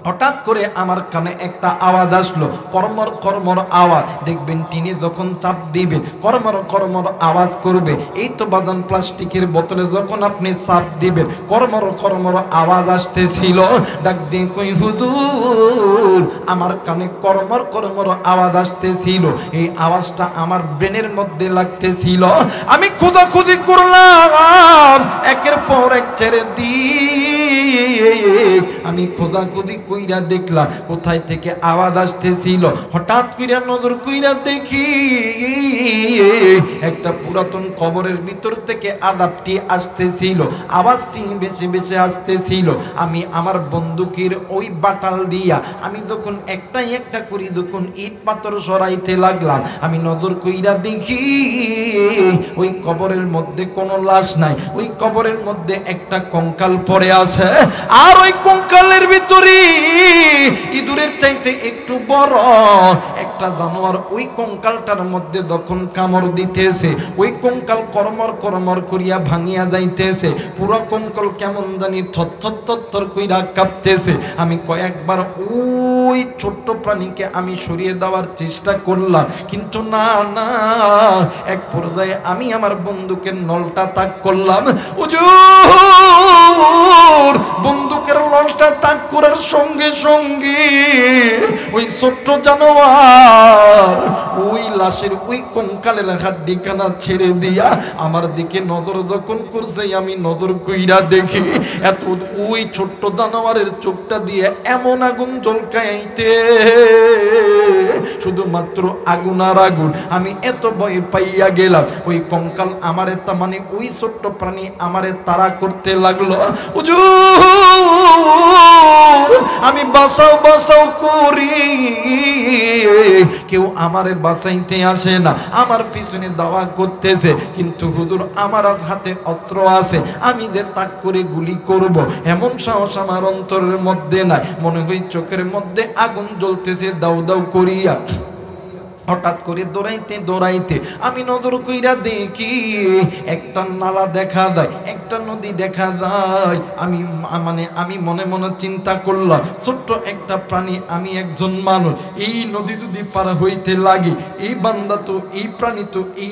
হঠাৎ করে আমার কানে একটা আওয়াজ আসলো, কর্মর কর্মর আওয়াজ। দেখবেন টিনে যখন চাপ দিবেন কর্মর কর্মর আওয়াজ করবে। এই তো বাদান প্লাস্টিকের বোতলে যখন আপনি চাপ দিবেন কর্মর কর্মর আওয়াজ আসতেছিল। ডাক দিয়ে কই, হুজুর আমার কানে কর্মর কর্মর আওয়াজ আসতেছিল। এই আওয়াজটা আমার ব্রেনের মধ্যে লাগতেছিল। আমি খোঁজাখুঁজি করলাম, একের পর এক ছেড়ে দিক আমি খোঁজাখুঁজি কইরা দেখলাম কোথায় থেকে আওয়াজ আসতেছিল। হঠাৎ কইরা নজর কইরা দেখি একটা পুরাতন কবরের ভিতর থেকে আযাবটি আসতেছিল, আওয়াজটি বেশি বেশি আসতেছিল। আমি আমার বন্দুকের ওই বাটাল দিয়া আমি যখন একটা করি যখন ইট পাথর সরাইতে লাগলাম, আমি নজর কইরা দেখি ওই কবরের মধ্যে কোনো লাশ নাই, ওই কবরের মধ্যে একটা কঙ্কাল পড়ে আছে। আর ওই কঙ্কালের ভিতরে ইঁদুরের চাইতে একটু বড় একটা জানোয়ার ওই কঙ্কালটার মধ্যে যখন কামড় দিতেছে ওই কঙ্কাল কর্মর কর্মর করিয়া ভাঙিয়া যাইতেছে। পুরো কঙ্কাল কেমন জানি থরথর কইরা কাঁপতেছে। আমি কয়েকবার ওই ছোট্ট প্রাণীকে আমি সরিয়ে দেওয়ার চেষ্টা করলাম, কিন্তু না না, এক পর্যায়ে আমি আমার বন্দুকের নলটা তাক করলাম। হুজুর বন্দুকের নলটা তাক করার সঙ্গে সঙ্গে ওই ছোট্ট জানোয়ার ওই লাশের ওই কঙ্কালের হাড্ডিখানা ছেড়ে দিয়া আমার দিকে নজর যখন করছে, আমি নজর কইরা দেখি এত ওই ছোট্ট জানোয়ারের চোখটা দিয়ে এমন আগুন ঝলকাইতে, শুধুমাত্র আগুন আর আগুন। আমি এত ভয় পাইয়া গেলাম। ওই কঙ্কাল আমারে মানে ওই ছোট্ট প্রাণী আমারে তাড়া করতে লাগলো। আমি বাঁচাও বাঁচাও করি, কেউ আমারে বাঁচাইতে আসে না, আমার পিছনে দাওয়া করতেছে, কিন্তু হুজুর আমার হাতে অস্ত্র আছে, আমি যে তাক করে গুলি করব এমন সাহস আমার অন্তরের মধ্যে নাই। মনে হয় চোখের মধ্যে আগুন জ্বলতেছে দাউ দাউ করিয়া। হঠাৎ করে দৌড়াইতে দৌড়াইতে আমি নজর কইরা দেখি একটা নালা দেখা যায়, একটা নদী দেখা যায়। আমি মনে মনে চিন্তা করলাম, ছোট্ট একটা প্রাণী, আমি একজন মানুষ, এই নদী যদি পার হইতে লাগি, এই বান্দা তো এই প্রাণী তো এই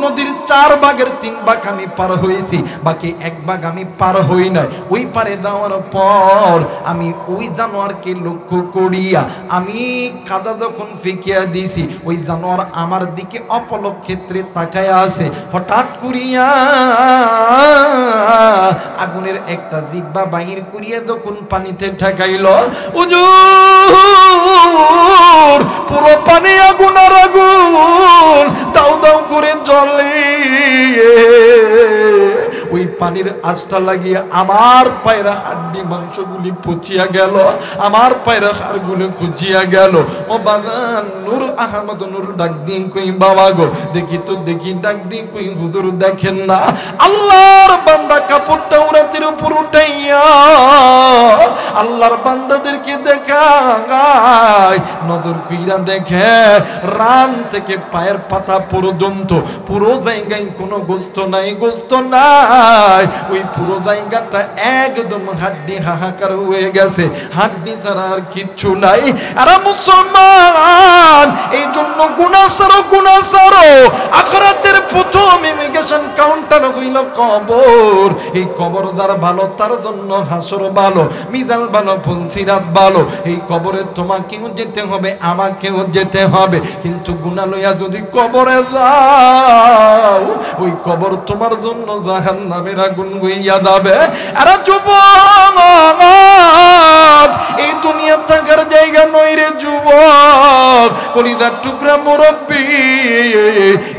নদীর 4 ভাগের 3 ভাগ আমি পার হয়েছি, বাকি 1 ভাগ আমি পার হই নাই। ওই পারে যাওয়ার পর আমি ওই জানোয়ারকে লক্ষ্য করিয়া আমি কাদা যখন ফেকিয়া দিছি, ওই জানোয়ার আমার দিকে অপলক ক্ষেত্রে তাকায় আছে। হঠাৎ করিয়া আগুনের একটা জিহ্বা বাহির করিয়া যখন পানিতে ঠেকাইল, হুজুর পুরো পানি আগুন আর আগুন দাউ দাউ করে জ্বলে। ওই পানির আঁচটা লাগিয়ে আমার পায়ের হাড্ডি মাংসগুলি পচিয়া গেল, আমার পায়ের হাড়গুলো খুঁজিয়া গেল। ও বাগান নূর আহমদ নূর ডাক দিন কই, বাবা গো দেখি তো দেখি, ডাক দিন কই, হুজুর দেখেন না আল্লাহর বান্দা কাপড়টা উড়াতে ছাতির উপর উঠাইয়া আল্লাহর বান্দাদেরকে দেখায়, নজর কইরা দেখে রান থেকে পায়ের পাতা পর্যন্ত পুরো জায়গায় কোনো গোস্ত নাই, গোস্ত নাই। ওই পুরো জায়গাটা একদম হাড্ডি হাহাকার হয়ে গেছে, হাড্ডি ছাড়া আর কিচ্ছু নাই। আর মুসলমান, এই জন্য গুনাহ ছাড়ো। আখিরাতের প্রথম ইমিগ্রেশন কাউন্টার হইল কবর। এই কবর যার ভালো তার জন্য হাসর ভালো, মিজান ভালো, ফলসিরাত ভালো। এই কবরে তোমাকেও যেতে হবে, আমাকেও যেতে হবে। কিন্তু গুনাহ লইয়া যদি কবরে যাও, ওই কবর তোমার জন্য জাহান্নামের আগুন হইয়া যাবে। আর যুবক, এই দুনিয়া থাকার জায়গা নয় রে যুবক, কলিজার টুকরা মুরব্বী,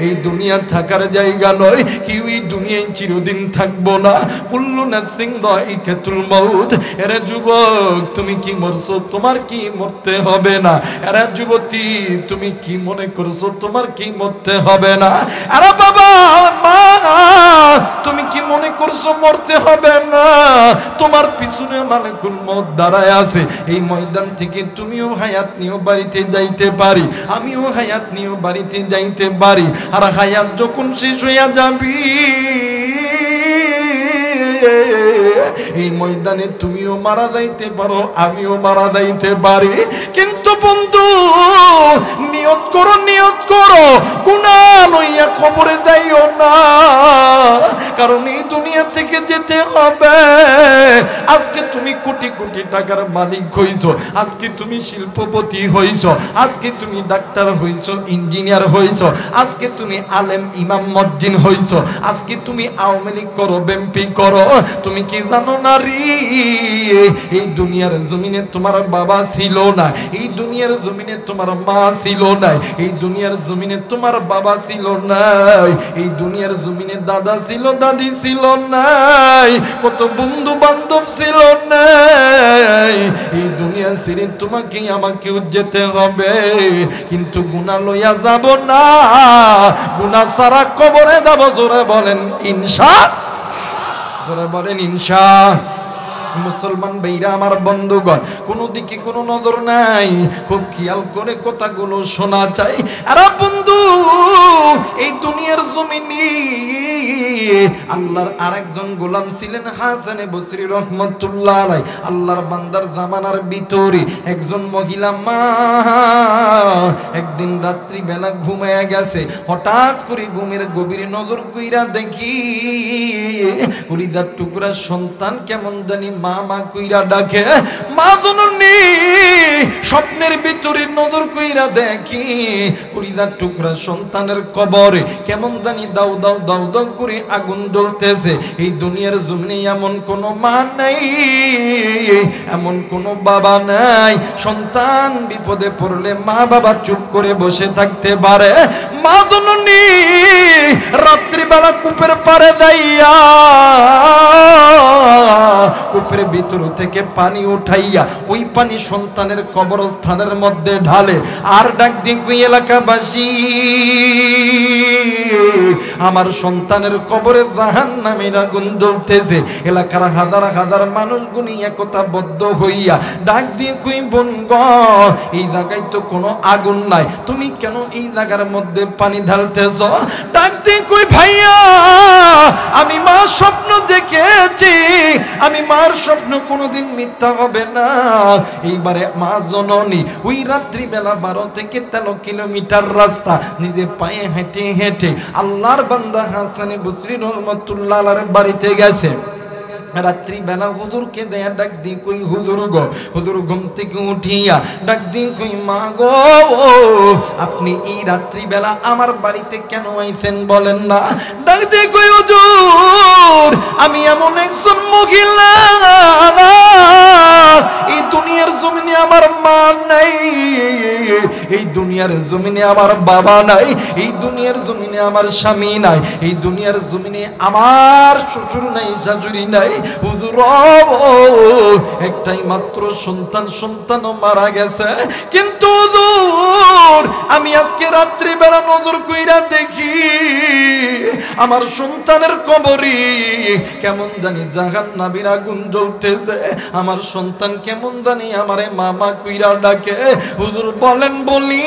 এই দুনিয়া থাকার জায়গা নয়। কেউ এই দুনিয়ায় চিরদিন থাকবো না। কুল্লু নাফসিন যায়িকাতুল মাউত। এরে যুবক, তুমি কি মরছো? তোমার কি মরতে হবে না? এরে যুবতী, তুমি কি মনে করছো তোমার কি মরতে হবে না? আরে বাবা মা, তুমি কি মনে করছো মরতে হবে না? তোমার পিছনে মালিকুল মউত দাঁড়ায় আছে। এই ময়দান থেকে তুমিও হায়াত নিয়েও বাড়িতে যাইতে পারি, আমিও হায়াত নিয়েও বাড়িতে যাইতে পারি। আর হায়াত যখন শেষ হইয়া যাবি, এই ময়দানে তুমিও মারা যাইতে পারো, আমিও মারা যাইতে পারি। কিন্তু বন্ধু, নিয়ত করো গুনাহ লইয়া কবরে যাইও না। কারণ এই দুনিয়া থেকে যেতে হবে। আজকে তুমি কোটি কোটি টাকার মালিক হইছো, আজকে তুমি শিল্পপতি হইছো, আজকে তুমি ডাক্তার হইছো, ইঞ্জিনিয়ার হইছো, আজকে তুমি আলেম ইমাম মজ্জিন হইছো, আজকে তুমি আওয়ামী লীগ করো, বিএনপি করো। তুমি কি জানো না রে, এই দুনিয়ার জমিনে তোমার বাবা ছিল না, এই দুনিয়ার জমিনে তোমার মা ছিল না, এই দুনিয়ার জমিনে তোমার বাবা ছিল না, এই দুনিয়ার জমিনে দাদা ছিল, দাদি ছিল না, কত বন্ধু বান্ধব ছিল না। এই দুনিয়া ছেড়ে তোমাকে আমাকেও যেতে হবে। কিন্তু গুনাহ লইয়া যাব না, গুনাহ ছাড়া কবরে যাব। জোরে বলেন ইনশাআল্লাহ, জোরে বলেন ইনশাআল্লাহ। মুসলমান ভাইরা আমার, বন্ধুগণ, কোন দিকে কোনো নজর নাই, খুব খেয়াল করে কথাগুলো শোনা চাই। আর বন্ধু, এই দুনিয়ার জমিনে আল্লাহর আরেকজন গোলাম ছিলেন হাসান বসরি রহমাতুল্লাহ আলাইহি। আল্লাহর বান্দার জামানার ভিতরে একজন মহিলা মা একদিন রাত্রি বেলা ঘুমায়া গেছে। হঠাৎ করে ঘুমের গভীরে নজর কইরা দেখি কলিজার টুকরা সন্তান কেমন জানি মা মা কইরা ডাকে। মা জননী স্বপ্নের ভিতরে নজর কইরা দেখি কলিজার টুকরা সন্তানের কবরে কেমন জানি দাউ দাউ দাউ দাউ করে আগুন জ্বলতেছে। এই দুনিয়ার জমিনে এমন কোন মা নাই, এমন কোন বাবা নাই, সন্তান বিপদে পড়লে মা বাবা চুপ করে বসে থাকতে পারে। মা জননী রাত্রিবেলা কূপের পাড়ে দাইয়া কূপের ভিতর থেকে পানি উঠাইয়া ওই পানি সন্তানের কবরস্থানের মধ্যে ঢালে। আর ডাক দিয়ে কই, এলাকাবাসী, আমার সন্তানের কবরে জাহান্নামের আগুন জ্বলতেছে। এলাকার হাজার হাজার মানুষ গুনি একতাবদ্ধ হইয়া ডাক দিয়ে কই, বোন গো, এই জায়গায় তো কোনো আগুন নাই, তুমি কেন এই জায়গার মধ্যে পানি ঢালতেছ? ডাক দিয়ে কই, ভাইয়া, আমি মা স্বপ্ন দেখেছি, আমি মার স্বপ্ন কোনোদিন মিথ্যা হবে না। এইবারে মা জননী ওই রাত্রিবেলা 12 থেকে 13 কিলোমিটার রাস্তা নিজে পায়ে হেঁটে হেঁটে আল্লাহর বান্দা হাসান বসরি রহমাতুল্লাহ আলাইহির বাড়িতে গেছে। রাত্রিবেলা হুজুরকে দেয়া ডাক দি কই, হুজুর গো, হুজুর ঘুম থেকে উঠিয়া ডাক দি কই, মা গো, আপনি এই রাত্রিবেলা আমার বাড়িতে কেন আইছেন বলেন না? ডাক দি কই, হুজুর, আমি এমন একজন মহিলা, এই দুনিয়ার জমিনে আমার মা নাই, এই দুনিয়ার জমিনে আমার বাবা নাই, এই দুনিয়ার জমিনে আমার স্বামী নাই, এই দুনিয়ার জমিনে আমার শ্বশুর নাই, শাশুড়ি নাই। হুজুর, একটাই মাত্র সন্তানও মারা গেছে। কিন্তু হুজুর, আমি আজকে রাত্রিবেলা নজর কইরা দেখি আমার সন্তানের কবরে কেমন জানি জাহান্নামের আগুন জ্বলতেছে, আমার সন্তান কেমন জানি আমারে মামা কইরা ডাকে। হুজুর বলেন বলি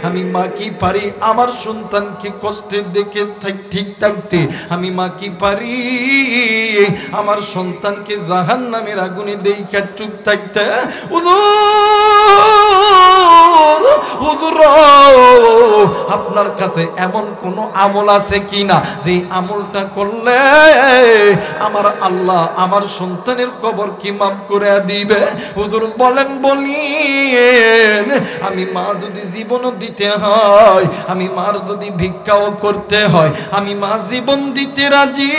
আমি মা কি পারি আমার সন্তানকে কষ্টে দেখে ঠিক থাকতে? আমি মা কি পারি আমার সন্তানকে জাহান্নামের আগুনে দেখে চুপ থাকতে? হুজুর আপনার কাছে এমন কোন আমল আছে কিনা যে আমলটা করলে আমার আল্লাহ আমার সন্তানের কবর কি মাফ করে দিবে? হুজুর বলেন বলি আমি মা যদি জীবনও দিতে হয়, আমি মার যদি ভিক্ষাও করতে হয়, আমি মা জীবন দিতে রাজি,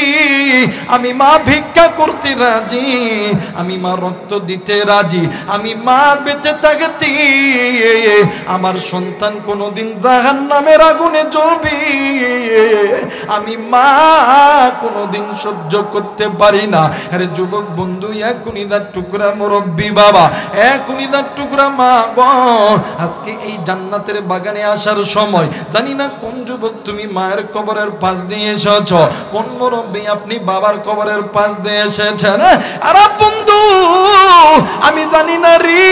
আমি মা ভিক্ষা করতে রাজি, আমি মা রক্ত দিতে রাজি, আমি মা বেঁচে থাকতে আমার সন্তান কোনোদিন জাহান্নামের আগুনে জ্বলবে আমি মা কোনোদিন সহ্য করতে পারি না। আরে যুবক বন্ধু, এখনই দাঁত টুকরা মুরব্বী বাবা, এখনই দাঁত টুকরা মা গো, আজকে এই জান্নাতের বাগানে আসার সময় জানি না কোন যুবক তুমি মায়ের কবরের পাশ দিয়ে এসেছ, কোন মুরব্বী আপনি বাবার কবরের পাশ দিয়ে এসেছেন। আরে বন্ধু আমি জানি না রে,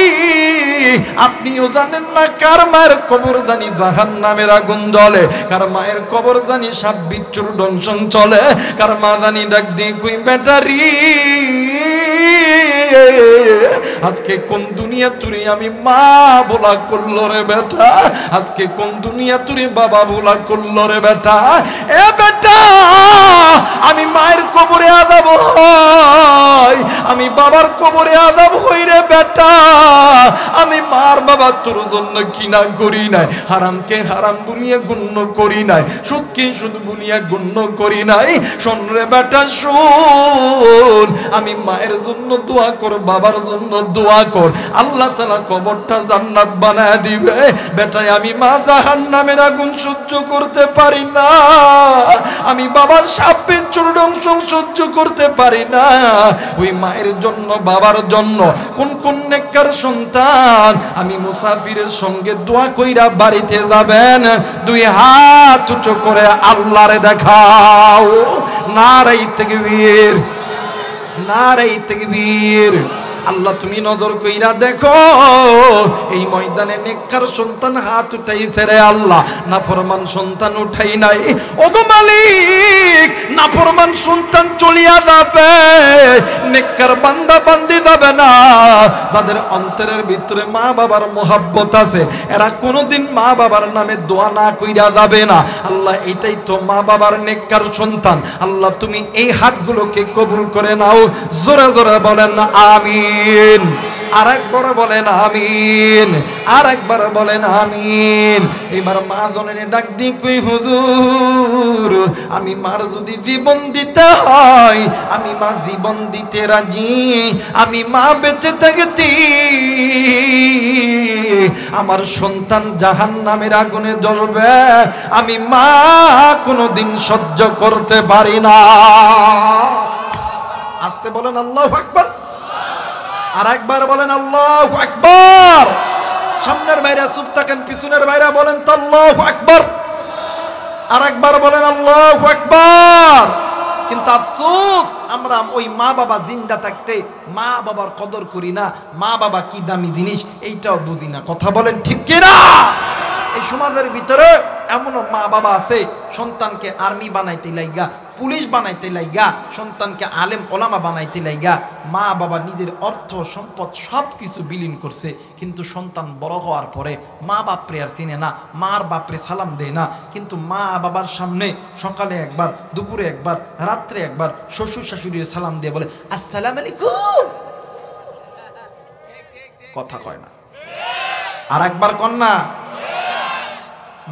আপনিও জানেন না কার মায়ের কবর জানি জাহান্নামের আগুন জ্বলে, কার মায়ের কবর জানি সাপ বিচ্ছুর দংশন চলে, কার মা জানি ডাক দিয়ে কই ব্যাটারি আজকে কোন দুনিয়া তুই আমি মা বলা করলো রে বেটা, আজকে কোন দুনিয়া তুই বাবা বলা করলো রে বেটা। এ বেটা আমি মায়ের কবরে আযাব হই, আমি বাবার কবরে আযাব হই রে বেটা। আমি মার বাবা তোর জন্য কিনা করি নাই, হারামকে হারাম বলিয়া গণ্য করি নাই, সুদকে সুদ বলিয়া গণ্য করি নাই। শোন রে বেটা শোন, আমি মায়ের জন্য দোয়া কর, বাবার জন্য দোয়া কর, আল্লাহ তাআলা কবরটা জান্নাত বানায় দিবে। বেটা আমি মা জাহান্নামের আগুন সহ্য করতে পারি না, আমি বাবার সাপের চূড়াংশ সহ্য করতে পারি না। ওই মায়ের জন্য বাবার জন্য কোন কোন নেককার সন্তান আমি মুসাফিরের সঙ্গে দোয়া কইরা বাড়িতে যাবেন, দুই হাত উঁচু করে আল্লাহরে দেখাও। নারে তাকবীর, নারে তাকবীর। আল্লাহ তুমি নজর কইরা দেখো এই ময়দানে নেককার সন্তান হাত উঠাইছে রে আল্লাহ, নাফরমান সন্তান উঠাই নাই। ওগো মালিক নাফরমান সন্তান চলিয়া যাবে, নেককার বান্দা বান্দি যাবে না। তাদের অন্তরের ভিতরে মা বাবার মোহাব্বত আছে, এরা কোনোদিন মা বাবার নামে দোয়া না কইরা যাবে না। আল্লাহ এটাই তো মা বাবার নেককার সন্তান। আল্লাহ তুমি এই হাতগুলোকে কবুল করে নাও। জোরে জোরে বলেন আমিন। আরেকবার বলেন আমিন, আরেকবার বলেন আমিন। এবার মা জননী ডাক দিয়ে কই হুজুর আমি মার যদি জীবন দিতে হয় আমি মা জীবন দিতে রাজি, আমি মা বেঁচে থাকতে আমার সন্তান জাহান্নামের আগুনে জ্বলবে আমি মা কোনোদিন সহ্য করতে পারি না। আস্তে বলেন আল্লাহু আকবার, আর একবার বলেন আল্লাহু আকবার। সামনের বাইরে চুপ থাকেন, পিছনের বাইরে বলেন তো আল্লাহু আকবার। আর একবার বলেন আল্লাহু আকবার। কিন্তু আফসোস আমরা ওই মা বাবা জিন্দা থাকতে মা বাবার কদর করি না, মা বাবা কি দামি জিনিস এইটাও বুঝি না। কথা বলেন ঠিক কিনা? এই সমাজের ভিতরে এমনও মা বাবা আছে সন্তানকে আর্মি বানাইতে লাইগা, পুলিশ বানাইতে লাইগা, সন্তানকে আলেম ওলামা বানাইতে লাইগা মা বাবা নিজের অর্থ সম্পদ সব কিছু বিলীন করছে, কিন্তু সন্তান বড় হওয়ার পরে মা বাপরে আর চিনে না, মার বাপরে সালাম দেয় না। কিন্তু মা বাবার সামনে সকালে একবার, দুপুরে একবার, রাত্রে একবার শ্বশুর শাশুড়ির সালাম দিয়ে বলে আসসালামু আলাইকুম, কথা কয় না। আর একবার কন্যা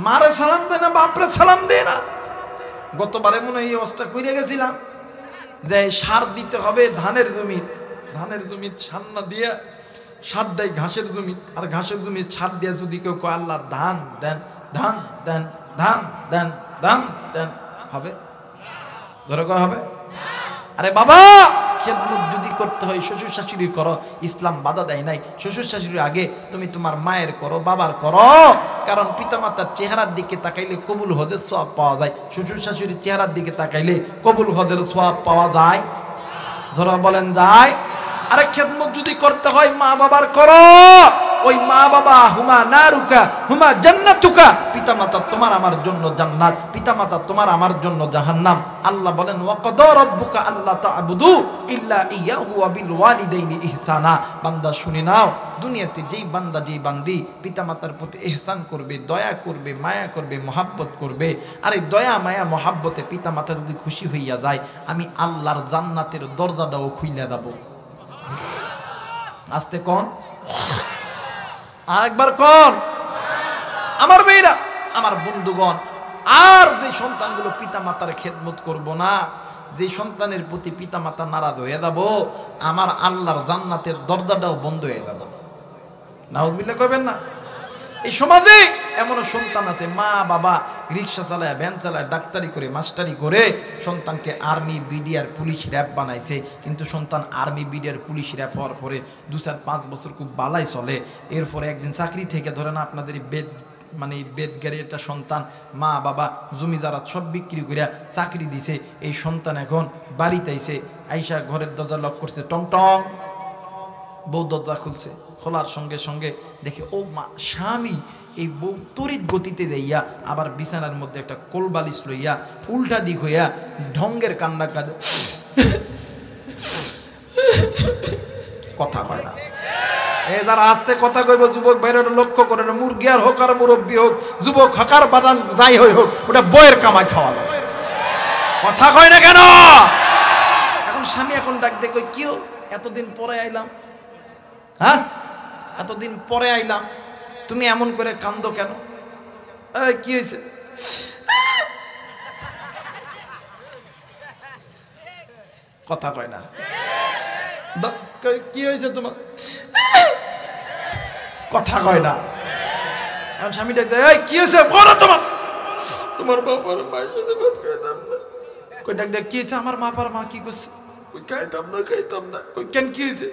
মারে সালাম দেয় না, বাপরে সালাম দেয় না। গতবারে মনে হয় এই অবস্থা কইরে গেছিলাম যে সার দিতে হবে ধানের জমি, ধানের জমি সার না দিয়ে সার দেয় ঘাসের জমি, আর ঘাসের জমি সার দিয়ে যদি কেউ কয় আল্লাহ ধান দেন, ধান দেন, ধান দেন, ধান দেন, হবে? ধরে কয় হবে? আরে বাবা খেদমত যদি করতে হয় শ্বশুর শাশুড়ি করো, ইসলাম বাধা দেয় নাই। শ্বশুর শাশুড়ির আগে তুমি তোমার মায়ের করো, বাবার করো, কারণ পিতামাতার চেহারার দিকে তাকাইলে কবুল হদের সওয়াব পাওয়া যায়। শ্বশুর শাশুড়ির চেহারার দিকে তাকাইলে কবুল হদের সওয়াব পাওয়া যায়। যারা বলেন যায়। আরে খেদমত যদি করতে হয় মা বাবার করো, ওই মা বাবা হুমা নারুকা হুমা জান্নাতুকা, পিতামাতা তোমার আমার জন্য জান্নাত, পিতামাতা তোমার আমার জন্য জাহান্নাম। আল্লাহ বলেন ওয়াকাদা রাব্বুকা আল্লা তা'বুদু ইল্লা ইয়াহু ওয়া বিল ওয়ালিদাইনি ইহসানা। বান্দা শুনে নাও, দুনিয়াতে যেই বান্দা যেই বান্দি পিতামাতার প্রতি ইহসান করবে, দয়া করবে, মায়া করবে, মহাব্বত করবে, আর এই দয়া মায়া মহাব্বতে পিতামাতা যদি খুশি হইয়া যায়, আমি আল্লাহর জান্নাতের দরজাটাও খুইলা দেব। আস্তে কোন, আরেকবার কোন, আমার মেয়েরা, আমার বন্ধুগণ, আর যে সন্তানগুলো পিতা মাতার খেদমত করব না, যে সন্তানের প্রতি পিতা মাতা নারাজ হয়ে যাব, আমার আল্লাহর জান্নাতের দরজাটাও বন্ধ হয়ে যাব। নাউজুবিল্লাহ কইবেন না? এই সমাজে এমন সন্তান আছে, মা বাবা রিক্সা চালায়, ভ্যান চালায়, ডাক্তারি করে, মাস্টারি করে সন্তানকে আর্মি, বিডিআর, পুলিশ, র্যাব বানাইছে, কিন্তু সন্তান আর্মি, বিডিআর, পুলিশ, র্যাব হওয়ার পরে 2-4-5 বছর খুব বালাই চলে। এরপরে একদিন চাকরি থেকে ধরে না আপনাদের বেদগাড়ি একটা সন্তান, মা বাবা জমি জারাত সব বিক্রি করে চাকরি দিছে, এই সন্তান এখন বাড়িতে আইছে, আইসা ঘরের দরজা লক করছে, টং টং, বউ দরজা খুলছে, খোলার সঙ্গে সঙ্গে দেখে ও মা স্বামী এই বউ তড়িৎ গতিতে যাইয়া আবার বিছানার মধ্যে একটা কোলবালিশ লইয়া উল্টা দিক হইয়া ঢঙ্গের কান্না কাঁদে, কথা হয় না। এই যারা আস্তে কথা কইব, যুবক ভাইরা লক্ষ্য করে, মুরগি আর হোক আর মুরব্বী হোক, যুবক হকার বাদান যাই হই হোক, ওটা বইয়ের কামাই খাওয়ানো, কথা কয় না কেন? এখন স্বামী এখন ডাক দে, কই কিও এতদিন পরে আইলাম, হ্যাঁ এতদিন পরে আইলাম, তুমি এমন করে কান্দো কেন? কি হয়েছে? কথা কয় না। কি হয়েছে তোমার? কথা কয় না। এখন স্বামী ডাক দেয়, কি হয়েছে বলো তোমার? তোমার বাবার মায়ের সাথে ভাত খাইতাম না। কই ডাক দেয়, কি হয়েছে? আমার বাবার মা কি করছে? কই খাইতাম না। কই কেন, কি হয়েছে?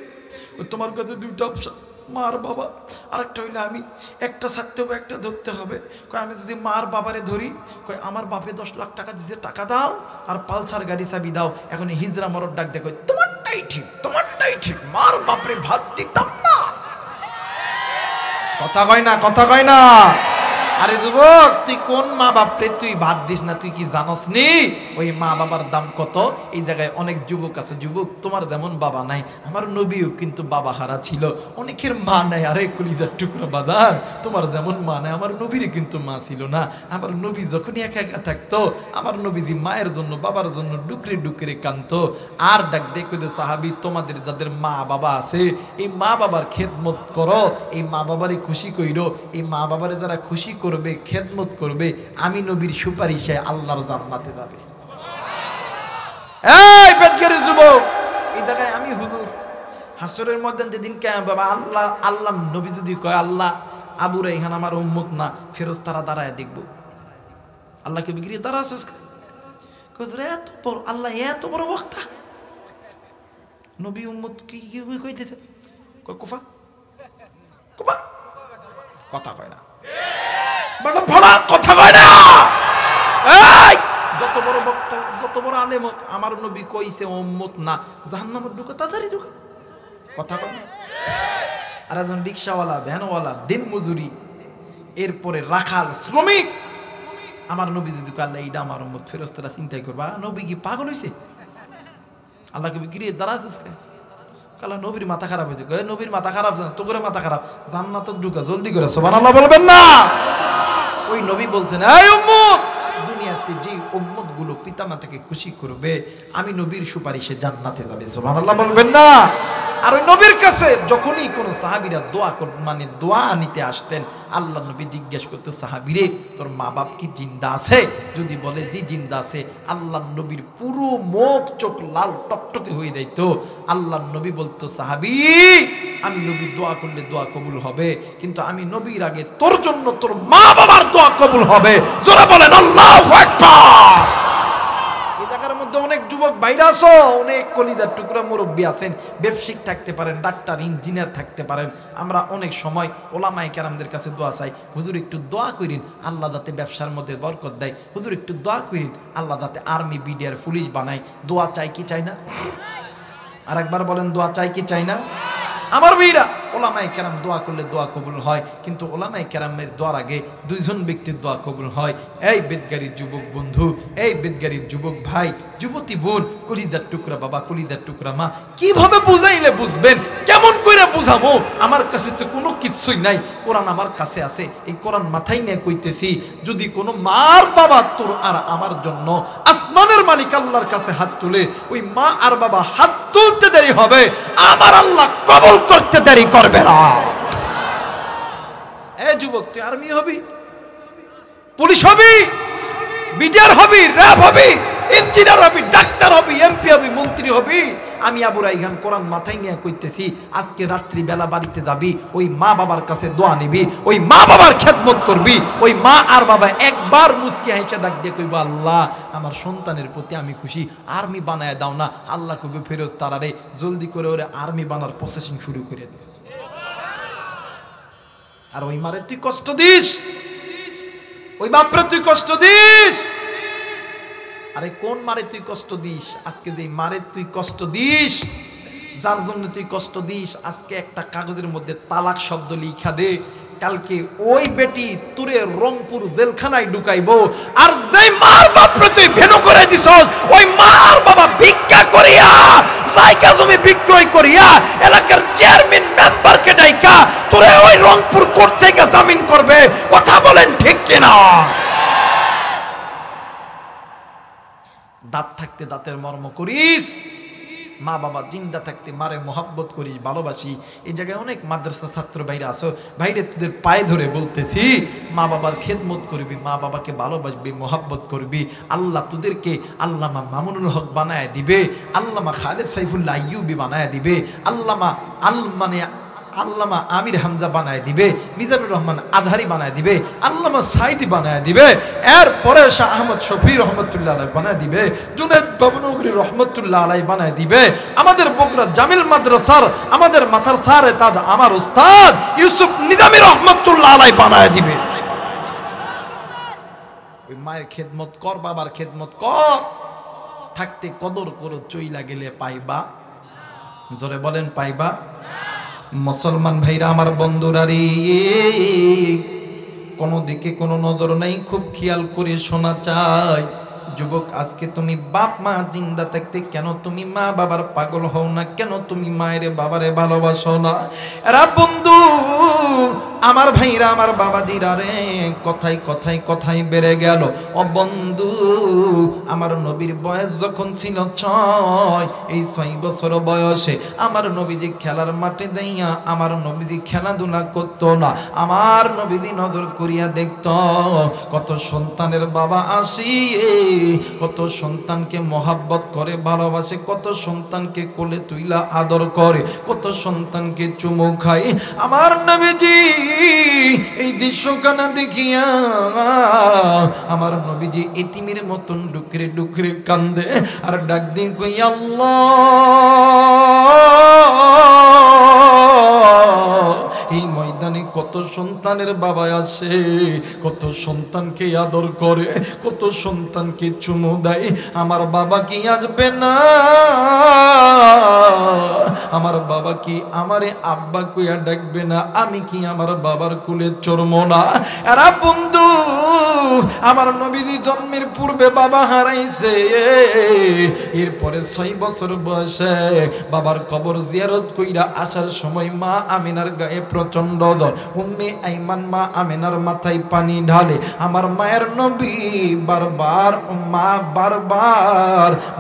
তোমার কাছে দুইটা অপশন, মা আর বাবা, আরেকটা হইলে আমি, একটা ছাড়তে হবে, একটা ধরতে হবে। কই আমি যদি মা আর বাবারে ধরি, কই আমার বাপে 10 লাখ টাকা দিতে, টাকা দাও আর পালসার গাড়ি চাবি দাও। এখন হিজরা মরদ ডাক দেখো, তোমারটাই ঠিক, মার বাপরে ভাত দিতাম না। কথা কয় না। আরে যুবক, তুই কোন মা বাপরে তুই ভাত দিস না? তুই কি জানস নি ওই মা বাবার দাম কত? এই জায়গায় অনেক যুবক আছে, যুবক তোমার যেমন বাবা নাই, আমার নবীও কিন্তু বাবা হারা ছিল, অনেকের মা নাই। আরে কলিজার টুকরা বাদান, তোমার যেমন মা নাই, আমার নবীরই কিন্তু মা ছিল না। আমার নবী যখনই একা একা থাকতো, আমার নবীদি মায়ের জন্য, বাবার জন্য ডুকরে ডুকরে কাঁদতো। আর ডাক ডেকে দে, সাহাবী, তোমাদের যাদের মা বাবা আছে, এই মা বাবার খেদমত করো, এই মা বাবারে খুশি কইরো। এই মা বাবারে যারা খুশি করবে, খেদমত করবে, আমি নবীর সুপারিশে আল্লাহর জান্নাতে যাবে। এই বেদগাড়ি যুবক, এই জায়গায় আমি হুজুর হাসরের ময়দান যেদিন বাবা আল্লাহ নবী যদি কয়, আল্লাহ আবু রাইহান আমার উম্মত না, ফেরেশতারা দাঁড়ায় দেখবো, আল্লাহকে বিক্রি দাঁড়াছিস এত বড় আল্লাহ, এত বড় বক্তা, নবী উম্মত কি কইতেছে? কয় কুফা, কথা কয় না, কথা কয় না। যত বড় বক্তা, যত বড় আলেম হোক, আমার নবী কইছে উম্মত না, জাহান্নামে ঢুকে তাড়াতাড়ি ঢুকে, কথা কয় না। আর একজন রিক্সাওয়ালা, ভ্যানওয়ালা, দিন মজুরি, এরপরে রাখাল, শ্রমিক, আমার নবী যদি আল্লাহ এইটা আমার উম্মত, ফেরেশতারা চিন্তাই করবা নবী কি পাগল হইছে? আল্লাহকে বিক্রি দাঁড়াছিস কে? কালা নবীর মাথা খারাপ হয়েছে। নবীর মাথা খারাপ, তো করে মাথা খারাপ, জান্নাতে ঢুকা জলদি করে সুবহানাল্লাহ বলবেন না? ওই নবী বলছেন, এই উম্মত, দুনিয়াতে যে উম্মত গুলো পিতামাতাকে খুশি করবে, আমি নবীর সুপারিশে জান্নাতে যাবে। সুবহানাল্লাহ বলবেন না? আর ওই নবীর কাছে যখনই কোন সাহাবীরা দোয়া নিতে আসতেন, আল্লাহ নবী জিজ্ঞেস করতো, সাহাবীরে তোর মা বাপ কি জিন্দা আছে? যদি বলে জি জিন্দা আছে, আল্লাহ নবীর পুরো মুখ চোখ লাল টকটকে হয়ে যাইত। আল্লাহ নবী বলতো, সাহাবী, আমি নবী দোয়া করলে দোয়া কবুল হবে, কিন্তু আমি নবীর আগে তোর জন্য তোর মা বাবার দোয়া কবুল হবে। জোরে বলেন আল্লাহু আকবার। এই জায়গার মধ্যে অনেক যুবক যুবক বাইরে আসো, অনেক কলিদার টুকরা মুরব্বী আছেন, ব্যবসায়িক থাকতে পারেন, ডাক্তার ইঞ্জিনিয়ার থাকতে পারেন। আমরা অনেক সময় ওলামায়ে কেরামদের কাছে দোয়া চাই, হুজুর একটু দোয়া করিন আল্লাহ যাতে ব্যবসার মধ্যে বরকত দেয়, হুজুর একটু দোয়া করিন আল্লাহ যাতে আর্মি বিডিআর পুলিশ বানায়। দোয়া চাই কি চাই না? আর একবার বলেন, দোয়া চাই কি চাই না? আমার ভাইরা, ওলামায়ে কেরাম দোয়া করলে দোয়া কবুল হয়, কিন্তু ওলামায়ে কেরামের দোয়ার আগে দুইজন ব্যক্তির দোয়া কবুল হয়। এই বেদগাড়ির যুবক বন্ধু, এই বেদগাড়ির যুবক ভাই, যুবতী বোন, কলিদার টুকরা বাবা, কলিদার টুকরা মা, কিভাবে বুঝাইলে বুঝবেন, কেমন কইরা বুঝাবো? আমার কাছে তো কোনো কিছুই নাই, কোরআন আমার কাছে আছে, এই কোরআন মাথায় নিয়ে কইতেছি। যদি কোনো মার বাবা তোর আর আমার জন্য আসমানের মালিক আল্লাহর কাছে হাত তুলে, ওই মা আর বাবা হাত তুলতে দেরি হবে, আমার আল্লাহ কবুল করতে দেরি করবে না। এ যুবক, তুই আর্মি হবি, পুলিশ হবি, বিডিআর হবি, র্যাব হবি, ইঞ্জিনিয়ার হবি, ডাক্তার হবি, এমপি হবি, মন্ত্রী হবি। আমি আবু রাইহান কোরআন মাথায় নিয়ে কইতেছি, আজকে রাত্রি বেলা বাড়িতে যাবি, ওই মা বাবার কাছে দোয়া নিবি, ওই মা বাবার খেদমত করবি। ওই মা আর বাবা একবার মুস্কি হাইসা ডাক দিয়ে কইব, আল্লাহ আমার সন্তানের প্রতি আমি খুশি, আর্মি বানায় দাও না। আল্লাহ কইবে, ফেরোজ তারারে জলদি করে ওরে আর্মি বানার প্রসেসিং শুরু করে দে। আর ওই মারে তুই কষ্ট দিস, ওই বাপরে তুই কষ্ট দিস। আরে কোন মারে তুই কষ্ট দিস? আজকে যে মারে তুই কষ্ট দিস, যার জন্য তুই কষ্ট দিস, আজকে একটা কাগজের মধ্যে তালাক শব্দ লিখা দে, কালকে ওই বেটি তুরে রংপুর জেলখানায় ঢুকাইবো। আর যেই মার বাপরে তুই ভেনু করে দিস, ওই মার বাবা ভিক্ষা করিয়া, জায়গা জমি বিক্রয় করিয়া, এলাকার চেয়ারম্যান মেম্বারকে ডাইকা তুরে ওই রংপুর কোর্ট থেকে জামিন করবে। কথা বলেন ঠিক কিনা? দাঁত থাকতে দাঁতের মর্ম করিস, মা বাবা জিন্দা থাকতে মারে মোহাব্বত করিস, ভালোবাসি। এই জায়গায় অনেক মাদ্রাসা ছাত্র ভাইরা আছো, ভাইরে তোদের পায়ে ধরে বলতেছি, মা বাবার খেদমত করবি, মা বাবাকে ভালোবাসবি, মোহাব্বত করবি। আল্লাহ তোদেরকে আল্লামা মামুনুল হক বানায় দিবে, আল্লামা খালেদ সাইফুল্লাহ আইয়ুবী বানায় দিবে, আল্লামা আল্লামা আমির হামজা বানায় দিবে, মিজানুর রহমান আধারি বানায় দিবে, আল্লামা সাইদি বানায় দিবে, এরপরে শাহ আহমদ শফি রহমতুল্লাহ আলাইহি বানায় দিবে, জুনায়েদ বাবনগরী রহমতুল্লাহ আলাইহি বানায় দিবে, আমাদের বগুড়া জামিল মাদ্রাসার আমাদের মাথার সারে তাজ আমার উস্তাদ ইউসুফ নিজামী রহমতুল্লাহ আলাইহি বানায় দিবে। ওই মায়ের খেদমত কর, বাবার খেদমত কর, থাকতে কদর করো, চইলা গেলে পাইবা। জোরে বলেন পাইবা। মুসলমান ভাইরা আমার, বন্ধুরা রে, কোনো দিকে কোনো নজর নাই, খুব খেয়াল করে শোনা চাই। যুবক, আজকে তুমি বাপ মা জিন্দা থাকতে কেন তুমি মা বাবার পাগল হও না? কেন তুমি মায়ের বাবারে ভালোবাসো না? এরা বন্ধু আমার ভাইরা, আমার বাবাজিরা রে, কথাই কথাই কথাই বেড়ে গেল। ও বন্ধু, আমার নবীর বয়স যখন ছিল 6, এই 6 বছর বয়সে আমার নবীজি খেলার মাঠে দেইয়া আমার নবীজি খেলাধুলা করতো না। আমার নবীজি নজর করিয়া দেখত কত সন্তানের বাবা আসিয়ে কত সন্তানকে মহাব্বত করে, ভালোবাসে, কত সন্তানকে কোলে তুইলা আদর করে, কত সন্তানকে চুমু খায়। আমার নবীজি এই দৃশ্যখানা দেখিয়া আমার নবীজি এতিমের মতন ডুকরে ডুকরে কান্দে আর ডাক দিয়ে কই, আল্লাহ, এই ময়দানে কত সন্তানের বাবা আসে, কত সন্তানকে আদর করে, কত সন্তানকে চুমু দেয়, আমার বাবা কি আসবে না? আমার বাবা কি আমারে আব্বা কইয়া ডাকবে না? আমি কি আমার বাবার কুলে চড়বো না? এরা বন্ধু, আমার নবীজি জন্মের পূর্বে বাবা হারাইছে, এরপরে 6 বছর বয়সে বাবার কবর জিয়ারত কইরা আসার সময় মা আমিনার গায়ে প্রচন্ড জ্বর। উম্মে আইমান মা আমিনার মাথায় পানি ঢালে। আমার মায়ের নবী বারবার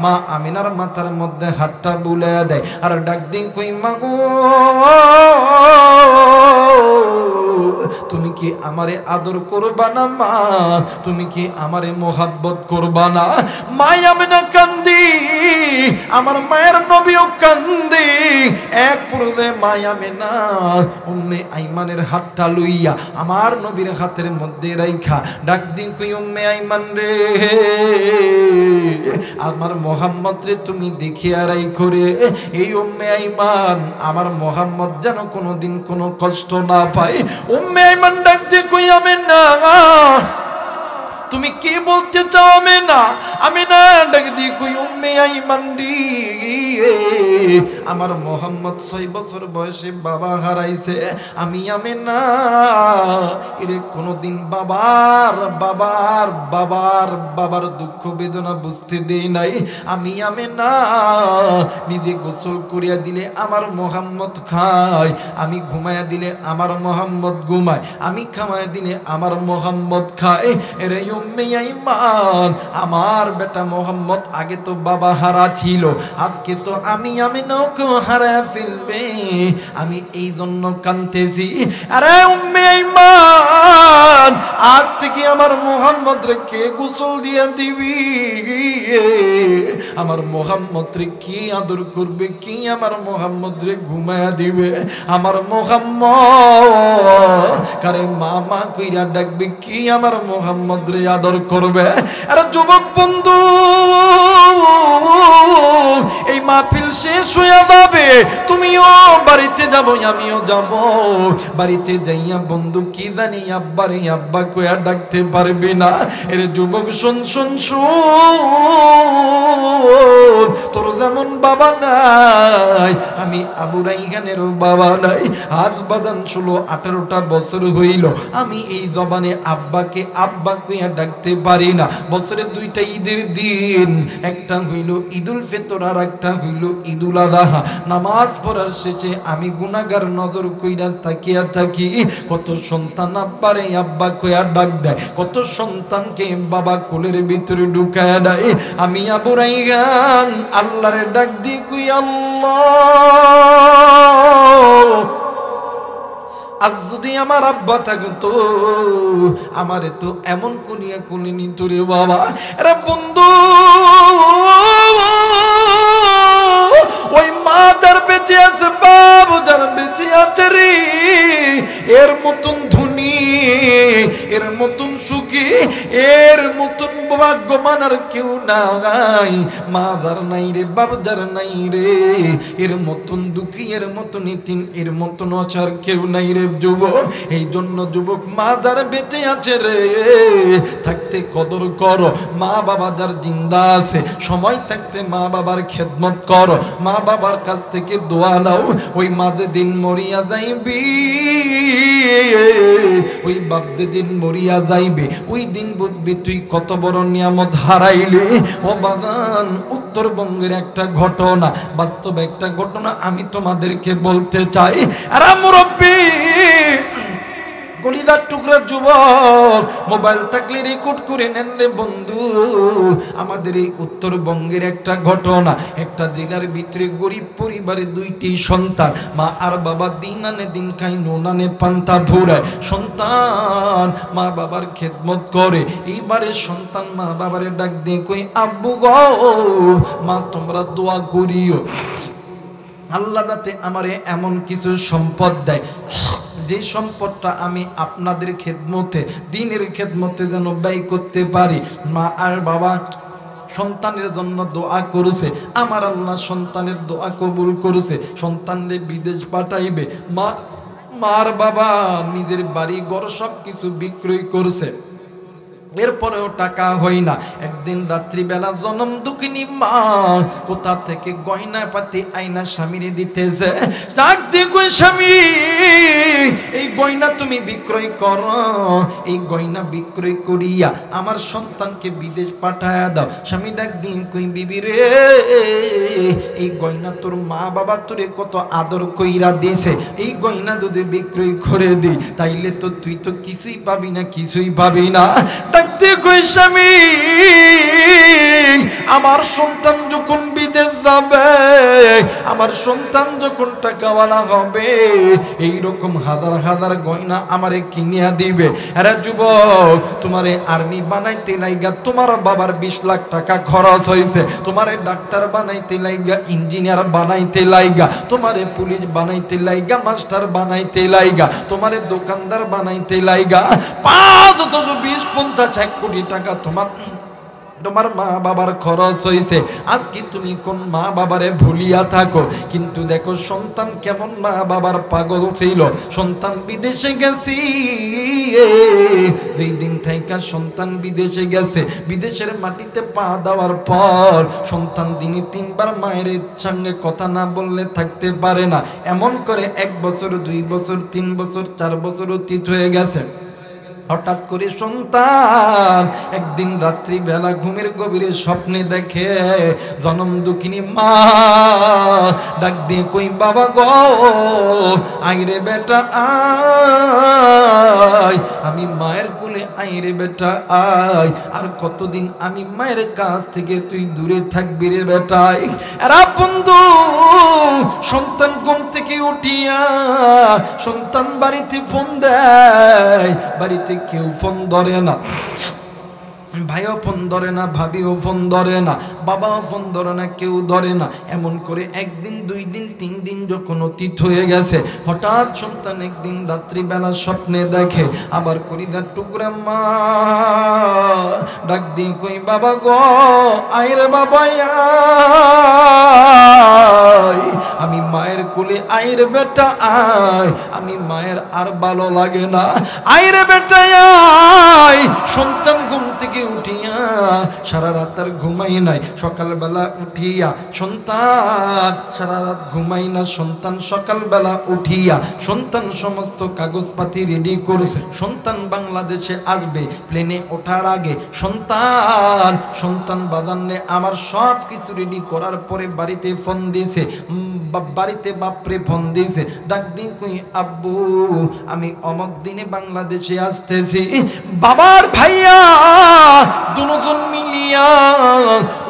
মা আমিনার মাথার মধ্যে হাতটা বুলে দেয় আর ডাক দিন কই, মা গো, তুমি কি আমারে আদর করবা না মা? তুমি কি আমারে মোহাব্বত করবা না? মা আমেনা কান্দি, আমার মায়ের নবীও কান্দি। এক পূর্বে মা আমেনা উম্মে আইমানের হাতটা লইয়া আমার নবীর হাতের মধ্যে রাইখা ডাক দিন, কই উম্মে আইমান রে, আমার মোহাম্মদ রে তুমি দেখিয়া রাইখো রে। এই উম্মে আইমান আমার মোহাম্মদ যেন কোনোদিন কোনো কষ্ট না পায়। উম্মে আইমান ডাক দিয়ে কই আমেনা, তুমি কি বলতে চাও আমেনা? আমেনা ডাক দিয়ে কই উম্মে আইমান রে, আমার মোহাম্মদ 6 বছর বয়সে বাবা হারাইছে। আমি আমেনা এরে কোনোদিন বাবার বাবার বাবার বাবার দুঃখ বেদনা বুঝতে দেই নাই। আমি আমেনা নিজে গোসল করিয়া দিলে আমার মোহাম্মদ খায়, আমি ঘুমাইয়া দিলে আমার মোহাম্মদ ঘুমায়, আমি খাওয়াইয়া দিলে আমার মোহাম্মদ খায়। এরে উম্মে আইমান, আমার বেটা মোহাম্মদ আগে তো বাবা হারা ছিল, আজকে তো আমি আমেনাকে হারায় ফেলবে। আমি এই জন্য কাঁদতেছি। আরে উম্মে আইমান, আজ থেকে আমার মোহাম্মদ রে কে গোসল দিয়ে দিবি? আমার মোহাম্মদ রে কি আদর করবে? কি আমার মোহাম্মদ রে ঘুমায়া দিবে? আমার মোহাম্মদ কারে মামা কইরা ডাকবে? কি আমার মোহাম্মদ রে আদর করবে? আরে যুবক বন্ধু, এই মাহফিল শেষ হয়ে যাবে, তুমিও বাড়িতে যাবো, আমিও যাব। বাড়িতে যাইয়া বন্ধু কি জানি আব্বারে আব্বা কইয়া ডাকতে পারবি না। এর যুবক শুন শুন শুন, তোর যেমন বাবা নাই, আমি আবু রাইহানেরও বাবা নাই। আজ বাদান 16-18টা বছর হইল আমি এই জবানে আব্বাকে আব্বা কইয়া ডাকতে পারি না। বছরে 2টা ঈদের দিন, একটা হইল ঈদুল ফিতর আর একটা হইল ঈদুল আযহা। নামাজ পড়ার শেষে আমি গুনাহগার নজর কইরা তাকিয়া থাকি, কত সন্তান আব্বারে আব্বা কইয়া ডাক দেয়, কত সন্তানকে বাবা কোলের ভিতরে ঢুকায়া দেয়। আমি আবু রাইহান আল্লাহরে ডাক দি কই, আল্লাহ আজ যদি আমার আব্বা থাকতো, আমারে তো এমন করিয়া কোলে নিত রে বাবা। এরা বন্ধু, ওই মা যার বেঁচে আছে, বাবু যার বেঁচে আছে রে, এর মতন ধনী, এর মতন সুখী, এর মতন ভাগ্যবান আর কেউ নাই। মা যার নাই রে, বাবু যার নাই রে, এর মতন দুঃখী, এর মতন এতিম, এর মতন অসার কেউ নাই রে যুবক। এই জন্য যুবক, মা যার বেঁচে আছে রে, থাকতে কদর করো। মা বাবা যার জিন্দা আছে, সময় থাকতে মা বাবার খেদমত করো, মা বাবার কাছ থেকে দোয়া নাও। ওই মা যেদিন মরিয়া যাইবি, ওই বাপ যেদিন মরিয়া যাইবে, ওই দিন বুঝবি তুই কত বড় নিয়ামত হারাইলি। ও বাগান, উত্তরবঙ্গের একটা ঘটনা, বাস্তব একটা ঘটনা আমি তোমাদেরকে বলতে চাই। আর মুরব্বী কলিদার টুকরা যুবক, মোবাইল থাকলে রেকর্ড করে নেন রে বন্ধু। আমাদের এই উত্তরবঙ্গের একটা ঘটনা, একটা জেলার ভিতরে গরিব পরিবারে 2টি সন্তান, মা আর বাবা দিন আনে দিন খাই, নুন আনে পান্তা ভুরায়। সন্তান মা বাবার খেদমত করে, এইবারে সন্তান মা বাবারে ডাক দিয়ে কই, আব্বু গো, মা তোমরা দোয়া করিও আল্লাহ যাতে আমারে এমন কিছু সম্পদ দেয়, যে সম্পদটা আমি আপনাদের খেদমতে, দিনের খেদমতে যেন ব্যয় করতে পারি। মা আর বাবা সন্তানের জন্য দোয়া করেছে, আমার আল্লাহ সন্তানের দোয়া কবুল করেছে, সন্তানদের বিদেশ পাঠাইবে। মার বাবা নিজের বাড়ি ঘর সব কিছু বিক্রয় করছে, এরপরেও টাকা হয় না। একদিন রাত্রিবেলা জনম দুঃখিনী মা কোথা থেকে গয়না পাতি আইনা স্বামীরে দিতেছে। ডাক দিয়ে কই, স্বামী এই গয়না তুমি বিক্রয় করো, এই গয়না বিক্রয় করিয়া আমার সন্তানকে বিদেশ পাঠায়া দাও। স্বামী ডাক দিয়ে কই, বিবি রে, এই গয়না তোর মা বাবা তোরে কত আদর কইরা দিয়েছে, এই গয়না যদি বিক্রয় করে দিই তাইলে তো তুই তো কিছুই পাবি না, কিছুই পাবি না। ডাকতে কই, স্বামী আমার সন্তান যখন বিদেশ যাবে, আমার সন্তান যখন টাকাওয়ালা হবে এইরকম হাজার হাজার গয়না আমারে কিনিয়া দিবে। আরে যুবক, তোমারে আর্মি বানাইতে লাইগা তোমার বাবার 20 লাখ টাকা খরচ হয়েছে, তোমারে ডাক্তার বানাইতে লাইগা, ইঞ্জিনিয়ার বানাইতে লাইগা, তোমারে পুলিশ বানাইতে লাইগা, মাস্টার বানাইতে লাইগা, তোমারে দোকানদার বানাইতে লাইগা 5, 10, 20, 50, 1 কোটি টাকা তোমার মা বাবার খরচ হয়েছে। আজকে তুমি কোন মা বাবারে ভুলিয়া থাকো, কিন্তু দেখো সন্তান কেমন মা বাবার পাগল ছিল। সন্তান বিদেশে গেছি, যেই দিন থেকে সন্তান বিদেশে গেছে, বিদেশের মাটিতে পা দেওয়ার পর সন্তান দিনে 3 বার মায়ের সঙ্গে কথা না বললে থাকতে পারে না। এমন করে 1 বছর, 2 বছর, 3 বছর, 4 বছর অতীত হয়ে গেছে। হঠাৎ করে সন্তান একদিন রাত্রি বেলা ঘুমের গভীরে স্বপ্নে দেখে জনম দুঃখিনী মা ডাক দিয়ে কই, বাবা গো আইরে বেটা আয়, আমি মায়ের কোলে আইরে বেটা আয়, আর কতদিন আমি মায়ের কাছ থেকে তুই দূরে থাকবি রে বেটা। এরা বন্ধু, সন্তান ঘুম থেকে উঠিয়া সন্তান বাড়িতে ফোন দেয়, বাড়িতে কেউ ফোন ধরে না, ভাইও ফোন ধরে না, ভাবিও ফোন ধরে না, বাবাও ফোন ধরে না, কেউ ধরে না। এমন করে 1 দিন, 2 দিন, 3 দিন যখন অতীত হয়ে গেছে, হঠাৎ সন্তান একদিন রাত্রিবেলা স্বপ্নে দেখে আবার কলিজার টুকরা মা ডাক দিয়ে কই, বাবা গো আইরে বাবা আয়, আমি মায়ের কোলে আইরে বেটা আয়, আমি মায়ের আর ভালো লাগে না, আইরে বেটা আয়। সন্তান ঘুম থেকে উঠিয়া সারা রাত আর ঘুমাই নাই, সকালবেলা উঠিয়া সন্তান সারা রাত ঘুমাই না, সন্তান সকালবেলা উঠিয়া সন্তান সমস্ত কাগজপাতি রেডি করছে, সন্তান বাংলাদেশে আসবে। প্লেনে ওঠার আগে সন্তান বাদান্নে আমার সব কিছু রেডি করার পরে বাড়িতে ফোন দিয়েছে, বাড়িতে বাপরে ফোন দিয়েছে, ডাক দিয়ে কই, আব্বু আমি অমুক দিনে বাংলাদেশে আসতেছি। বাবার ভাইয়া দুজন মিলিয়া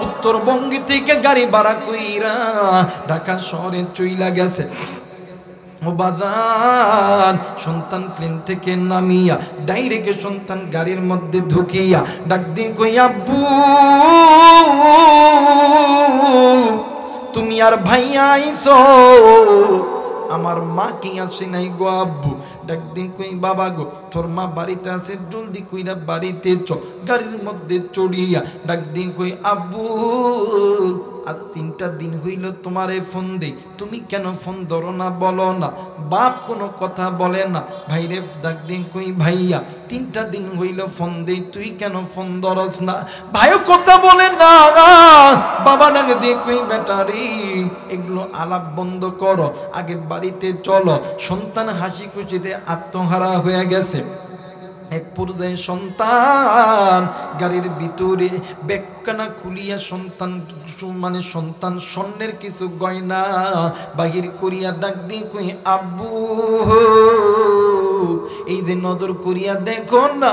উত্তরবঙ্গে থেকে গাড়ি ভাড়া কইরা ঢাকা শহরে চইলা গেছে। ও বাদান, সন্তান প্লেন থেকে নামিয়া ডাইরেক্ট সন্তান গাড়ির মধ্যে ঢুকিয়া ডাক দিয়ে কই, আব্বু তুমি আর ভাইয়া আইছো, আমার মা কি আসে নাই গো আব্বু। ডাক দিন কই, বাবা গো তোর মা বাড়িতে আছে, জলদি কইরা বাড়িতে চ। গাড়ির মধ্যে চড়িয়া ডাক দিন কই, আব্বু আজ 3টা দিন হইল তোমারে ফোন দেই, তুমি কেন ফোন ধরো না বলো না। বাপ কোনো কথা বলে না। ভাইরে ডাক দিন কই, ভাইয়া 3টা দিন হইল ফোন দেই, তুই কেন ফোন ধরস না। ভাইও কথা বলে না। বাবা ডাক দিয়ে কই, বেটারি এগুলো আলাপ বন্ধ করো, আগে বাড়িতে চলো। সন্তান হাসি খুশিতে আত্মহারা হয়ে গেছে। এক পর্যায়ে সন্তান গাড়ির ভিতরে ব্যাগখানা খুলিয়া সন্তান স্বর্ণের কিছু গয়না বাহির করিয়া ডাক দিয়ে কই, আব্বু এই যে নজর করিয়া দেখো না,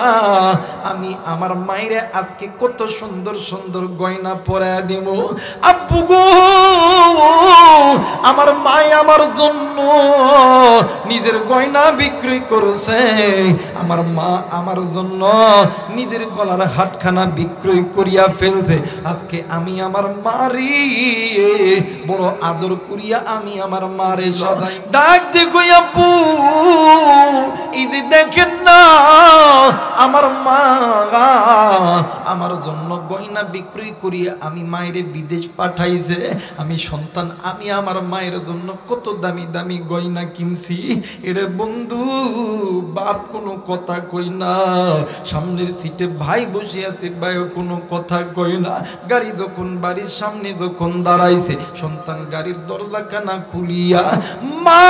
আমি আমার মায়ের আজকে কত সুন্দর সুন্দর গয়না পরায়া দেব। আব্বু গো আমার মায় আমার জন্য নিজের গয়না বিক্রি করেছে, আমার মা আমার জন্য নিজের গলার হাটখানা বিক্রয় করিয়া ফেলছে। আজকে আমি আমার মারি বড় আদর করিয়া আমি আমার মারে সদাই ডাক দেখো, আব্বু এই যে দেখেন না আমার মা আমার জন্য গয়না বিক্রয় করিয়া আমি মায়ের বিদেশ পাঠাইছে। আমি সন্তান, আমি আমার মায়ের জন্য কত দামি দামি গয়না কিনছি। এরে বন্ধু, বাপ কোনো কথা কই না, সামনের সিটে ভাই বসে আছে, ভাইও কোনো কথা কই না। গাড়ি যখন বাড়ির সামনে যখন দাঁড়াইছে, সন্তান গাড়ির দরজাখানা খুলিয়া মা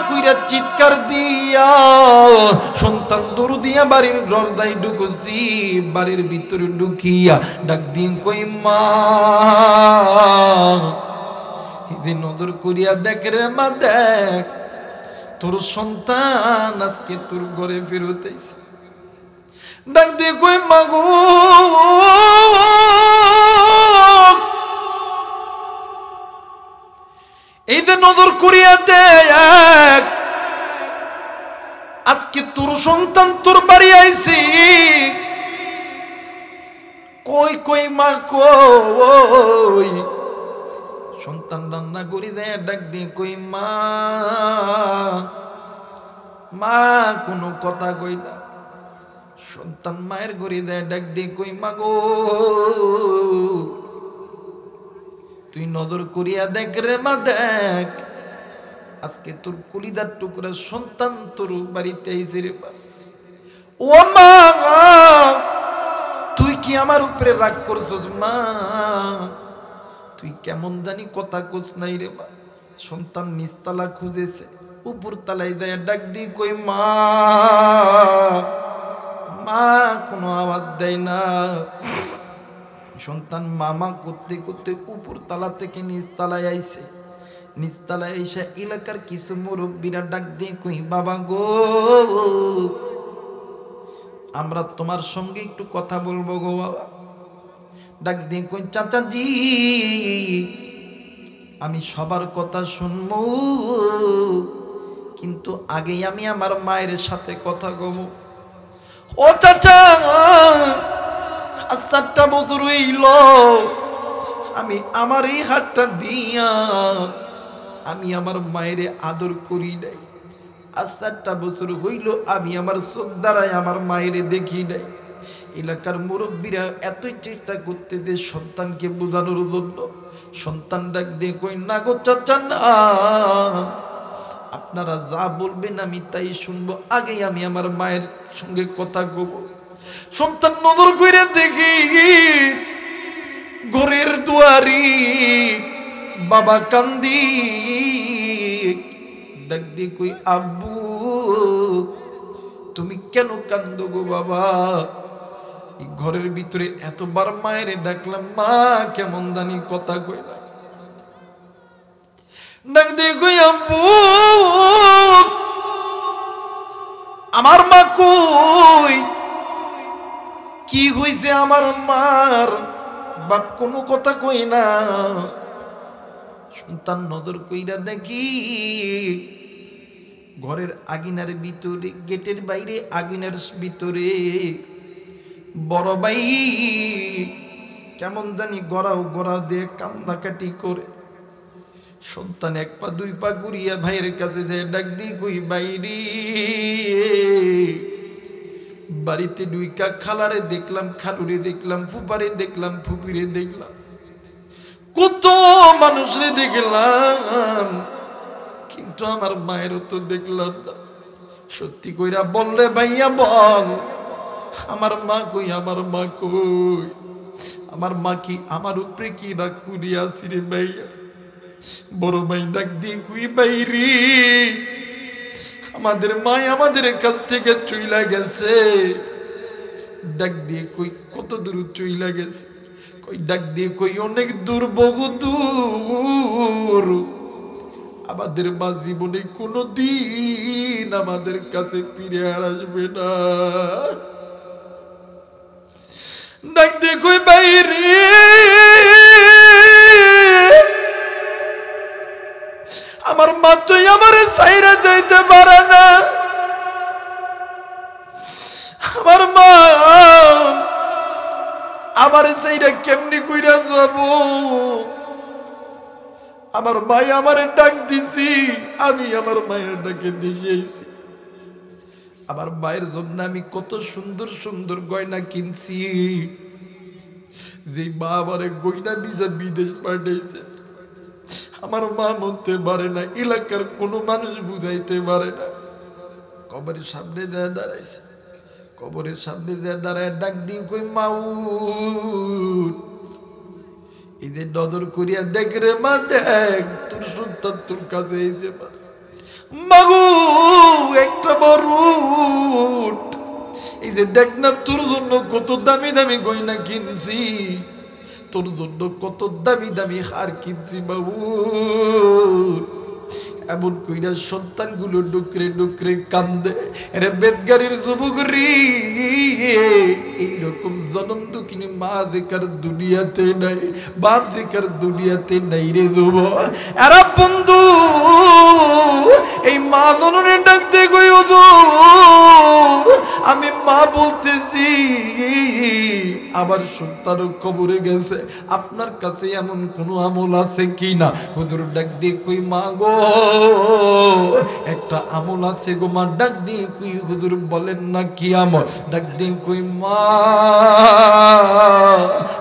কইরা চিৎকার দিয়া সন্তান দৌড় দিয়া বাড়ির দরজায় ঢুকছি। বাড়ির ভিতরে ঢুকিয়া ডাক দিয়ে কই, মা এই নজর করিয়া দেখ রে মা, দেখ তোর সন্তান আজকে তোর ঘরে ফেরত আইছে। ডাক দিয়ে কই, মা গো নজর করিয়া দেখ, আজকে তোর সন্তান তোর বাড়ি আইছি, কই কই মা কই, সন্তান রান্না করি দেয় ডাক দিয়ে কই মা, মা কোনো কথা কই না। সন্তান মায়ের গড়ি দেয় ডাক দিয়ে কই মা গো, তুই নজর করিয়া দেখ রে মা দেখ, আজকে তোর কলিদার টুকরা সন্তান তোর বাড়িতে আইছে রে মা। ও মা, তুই কি আমার উপরে রাগ করছস মা? তুই কেমন জানি কথা কোস নাই রে মা। সন্তান নিচতলা খুঁজেছে, উপর তলায় দেয় ডাক দিয়ে কই মা, মা কোনো আওয়াজ দেয় না। সন্তান মামা করতে করতে উপর তলা থেকে নিচতলায় আইছে। নিচতলায় এসে এলাকার কিছু মুরব্বীরা ডাক দিয়ে কই বাবা গো, আমরা তোমার সঙ্গে একটু কথা বলবো গো বাবা। ডাক দিয়ে কই চাচাজি, আমি সবার কথা শুনবো, কিন্তু আগেই আমি আমার মায়ের সাথে কথা কব। ও চাচা, আজ 4টা বছর হইল আমি আমার এই হাতটা দিয়া আমি আমার মায়ের আদর করি নাই। আজ 4টা বছর হইল আমি আমার চোখ দ্বারায় আমার মায়ের দেখি নাই। এলাকার মুরব্বীরা এতই চেষ্টা করতে যে সন্তানকে বোঝানোর জন্য। সন্তান ডাক দিয়ে কই না গো চাচা না, আপনারা যা বলবেন আমি তাই শুনবো, আগেই আমি আমার মায়ের সঙ্গে কথা কব। সন্তান নজর করে দেখি ঘরের দুয়ারি বাবা কান্দি, ডাক দিয়ে কই আব্বু তুমি কেন কান্দো গো বাবা? এই ঘরের ভিতরে এতবার মায়ের ডাকলাম, মা কেমন জানি কথা কইলা। ডাক দিয়ে কই আব্বু আমার মা কই, কি হইছে আমার মার? বাপ কোনো কথা কই না। সন্তান নজর কইরা দেখি ঘরের আগুনের ভিতরে, গেটের বাইরে আগুনের ভিতরে বড় ভাই কেমন জানি গড়াও গড়া দিয়ে কান্নাকাটি করে। সন্তান 1 পা 2 পা ঘুরিয়া ভাইয়ের কাছে যায়, ডাক দিয়ে কই বাইরে, বাড়িতে ডুইকা খালারে দেখলাম, খালুরে দেখলাম, ফুপারে দেখলাম, ফুপিরে দেখলাম, কত মানুষরে দেখলাম, কিন্তু আমার মায়েরও তো দেখলাম না। সত্যি কইরা বললে ভাইয়া বল, আমার মা কই, আমার মা কই? আমার মা কি আমার উপরে কি রাগ করিয়া আছি রে ভাইয়া? বড় ভাই ডাক দিয়ে কই বাইরে, আমাদের মা আমাদের কাছ থেকে চইলা গেছে। ডাক দিয়ে কই কত দূর চইলা গেছে? কই ডাক দিয়ে কই অনেক দূর, বহু দূর। আমাদের মা জীবনে কোনোদিন আমাদের কাছে ফিরে আর আসবে না। ডাক দিয়ে কই বাইরে, আমার মা তো আমার সাইরা যাইতে পারে না। আমার মা আমার সাইরা কেমনি কইরা যাব? আমার ভাই আমার ডাক দিছি, আমি আমার মায়ের ডাকে দিয়ে আইছি। আমার মায়ের জন্য আমি কত সুন্দর সুন্দর গয়না কিনছি, যে মা আমার গয়না ভিজা বিদেশ পাঠাইছে। আমার মা মনতে পারে না, এলাকার কোনো মানুষ বুঝাইতে পারে না। কবরের সামনে দেয়া দাঁড়াইছে, কবরের সামনে দেয়া দাঁড়ায় ডাক দিয়ে কই মাউট, এই যে নজর করিয়া দেখ রে মা, দেখ তোর সন্তান তোর কাছে এসে মাগু একটা বড়, এই যে দেখ না তোর জন্য কত দামি দামি গয়না কিনছি, তোর জন্য কত দামি দামি হার কিনছি বাবু। এমন কইরা সন্তানগুলো ডুকরে ডুকরে কান্দে। রে বেদগাড়ির যুবক রে, এইরকম জনম দুঃখিনী মা দেখার দুনিয়াতে নাই, বাপ দেখার দুনিয়াতে নাই রে যুবক। এরা বন্ধু এই মা জননী ডাক দিয়ে কই হুজুর আমি মা বলতেছি আমার সন্তান কবরে গেছে, আপনার কাছে এমন কোন আমল আছে কিনা? হুজুর ডাক দিয়ে কই মা গো একটা আমল আছে গো মা। ডাক দিয়ে কই হুজুর বলেন না কি আমল? ডাক দিয়ে কই মা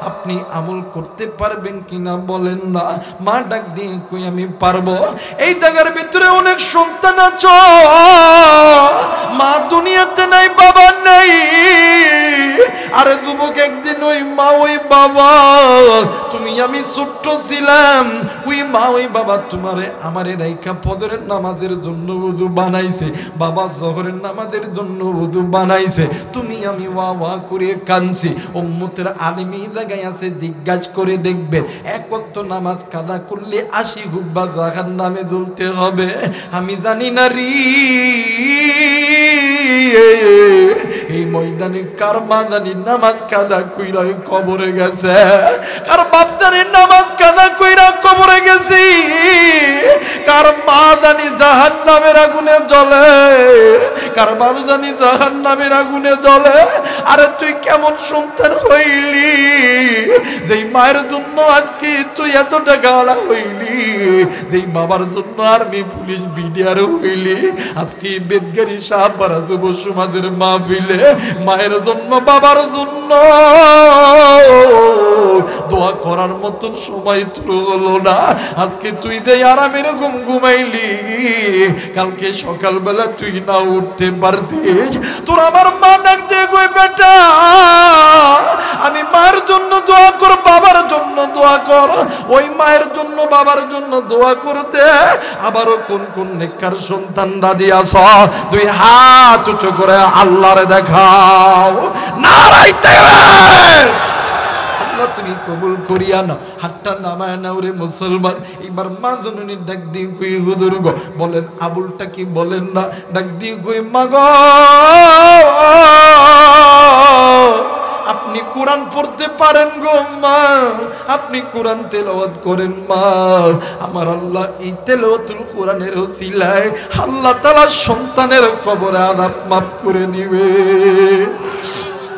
আপনি আমল করতে পারবেন কিনা বলেন না। মা ডাক দিয়ে কই আমি পারবো। এই জায়গার ভিতরে অনেক সন্তান আছো, মা দুনিয়াতে নাই, বাবা নাই। আরে যুবক একদিন ওই মা ওই বাবা, তুমি আমি ছোট্ট ছিলাম, ওই মা ওই বাবা তোমারে আমারে রাইখা ফজরের নামাজের জন্য ওযু বানাইছে, বাবা জোহরের নামাজের জন্য ওযু বানাইছে। তুমি আমি ওয়া ওয়া করে কাঁদছি। উম্মতের আলেম এই জায়গায় আছে, জিজ্ঞাসা করে দেখবেন এক ওয়াক্ত নামাজ কাদা করলে 80 হুব্বা জাহান্নামে জ্বলতে হবে। আমি জানি না রে এই ময়দানে কার মা জানি নামাজ কাদা কইরা কবরে গেছে, কার বাপ জানি নামাজ কাদা কইরা কবরে গেছি, কার মা জানি জাহান্নামের আগুনে জ্বলে, কার বাপ জানি জাহান্নামের আগুনে জ্বলে। আরে তুই কেমন সন্তান হইলি যেই মায়ের জন্য আজকে তুই এত টাকাওয়ালা হইলি, যেই বাবার জন্য আর্মি পুলিশ বিডিআর হইলি, আজকে বেদগারি সাহাবারা যুব সমাজের মাহফিলে মায়ের জন্য বাবার জন্য দোয়া করার মতন সময় তোর হলো না। আজকে তুই দে আরামের ঘুম ঘুমাইলি, কালকে সকালবেলা তুই না উঠতে পারতিস। তোর আমার মা ডাক দিয়ে কই বেটা আমি মায়ের জন্য দোয়া কর, বাবার জন্য দোয়া কর। ওই মায়ের জন্য বাবার জন্য দোয়া করতে আবারও কোন কোন নেককার সন্তান রাজি আছো? দুই হাত উঁচু করে আল্লাহরে দেখাও, নারায়ে তাকবীর। আল্লাহ তুমি কবুল করিয়া নাও। হাতটা নামায় নাও রে মুসলমান। এবার মা জননী ডাক দিয়ে কই হুজুর গো বলেন আবুলটা কি বলেন না? ডাক দিয়ে কই মা গো আপনি কোরআন পড়তে পারেন গো মা, আপনি কোরআন তেলাওয়াত করেন মা। আমার আল্লাহ এই তেলাওয়াতুল কোরআনের ওসিলায় আল্লাহ তাআলা সন্তানের কবরে আযাব মাফ করে দিবে।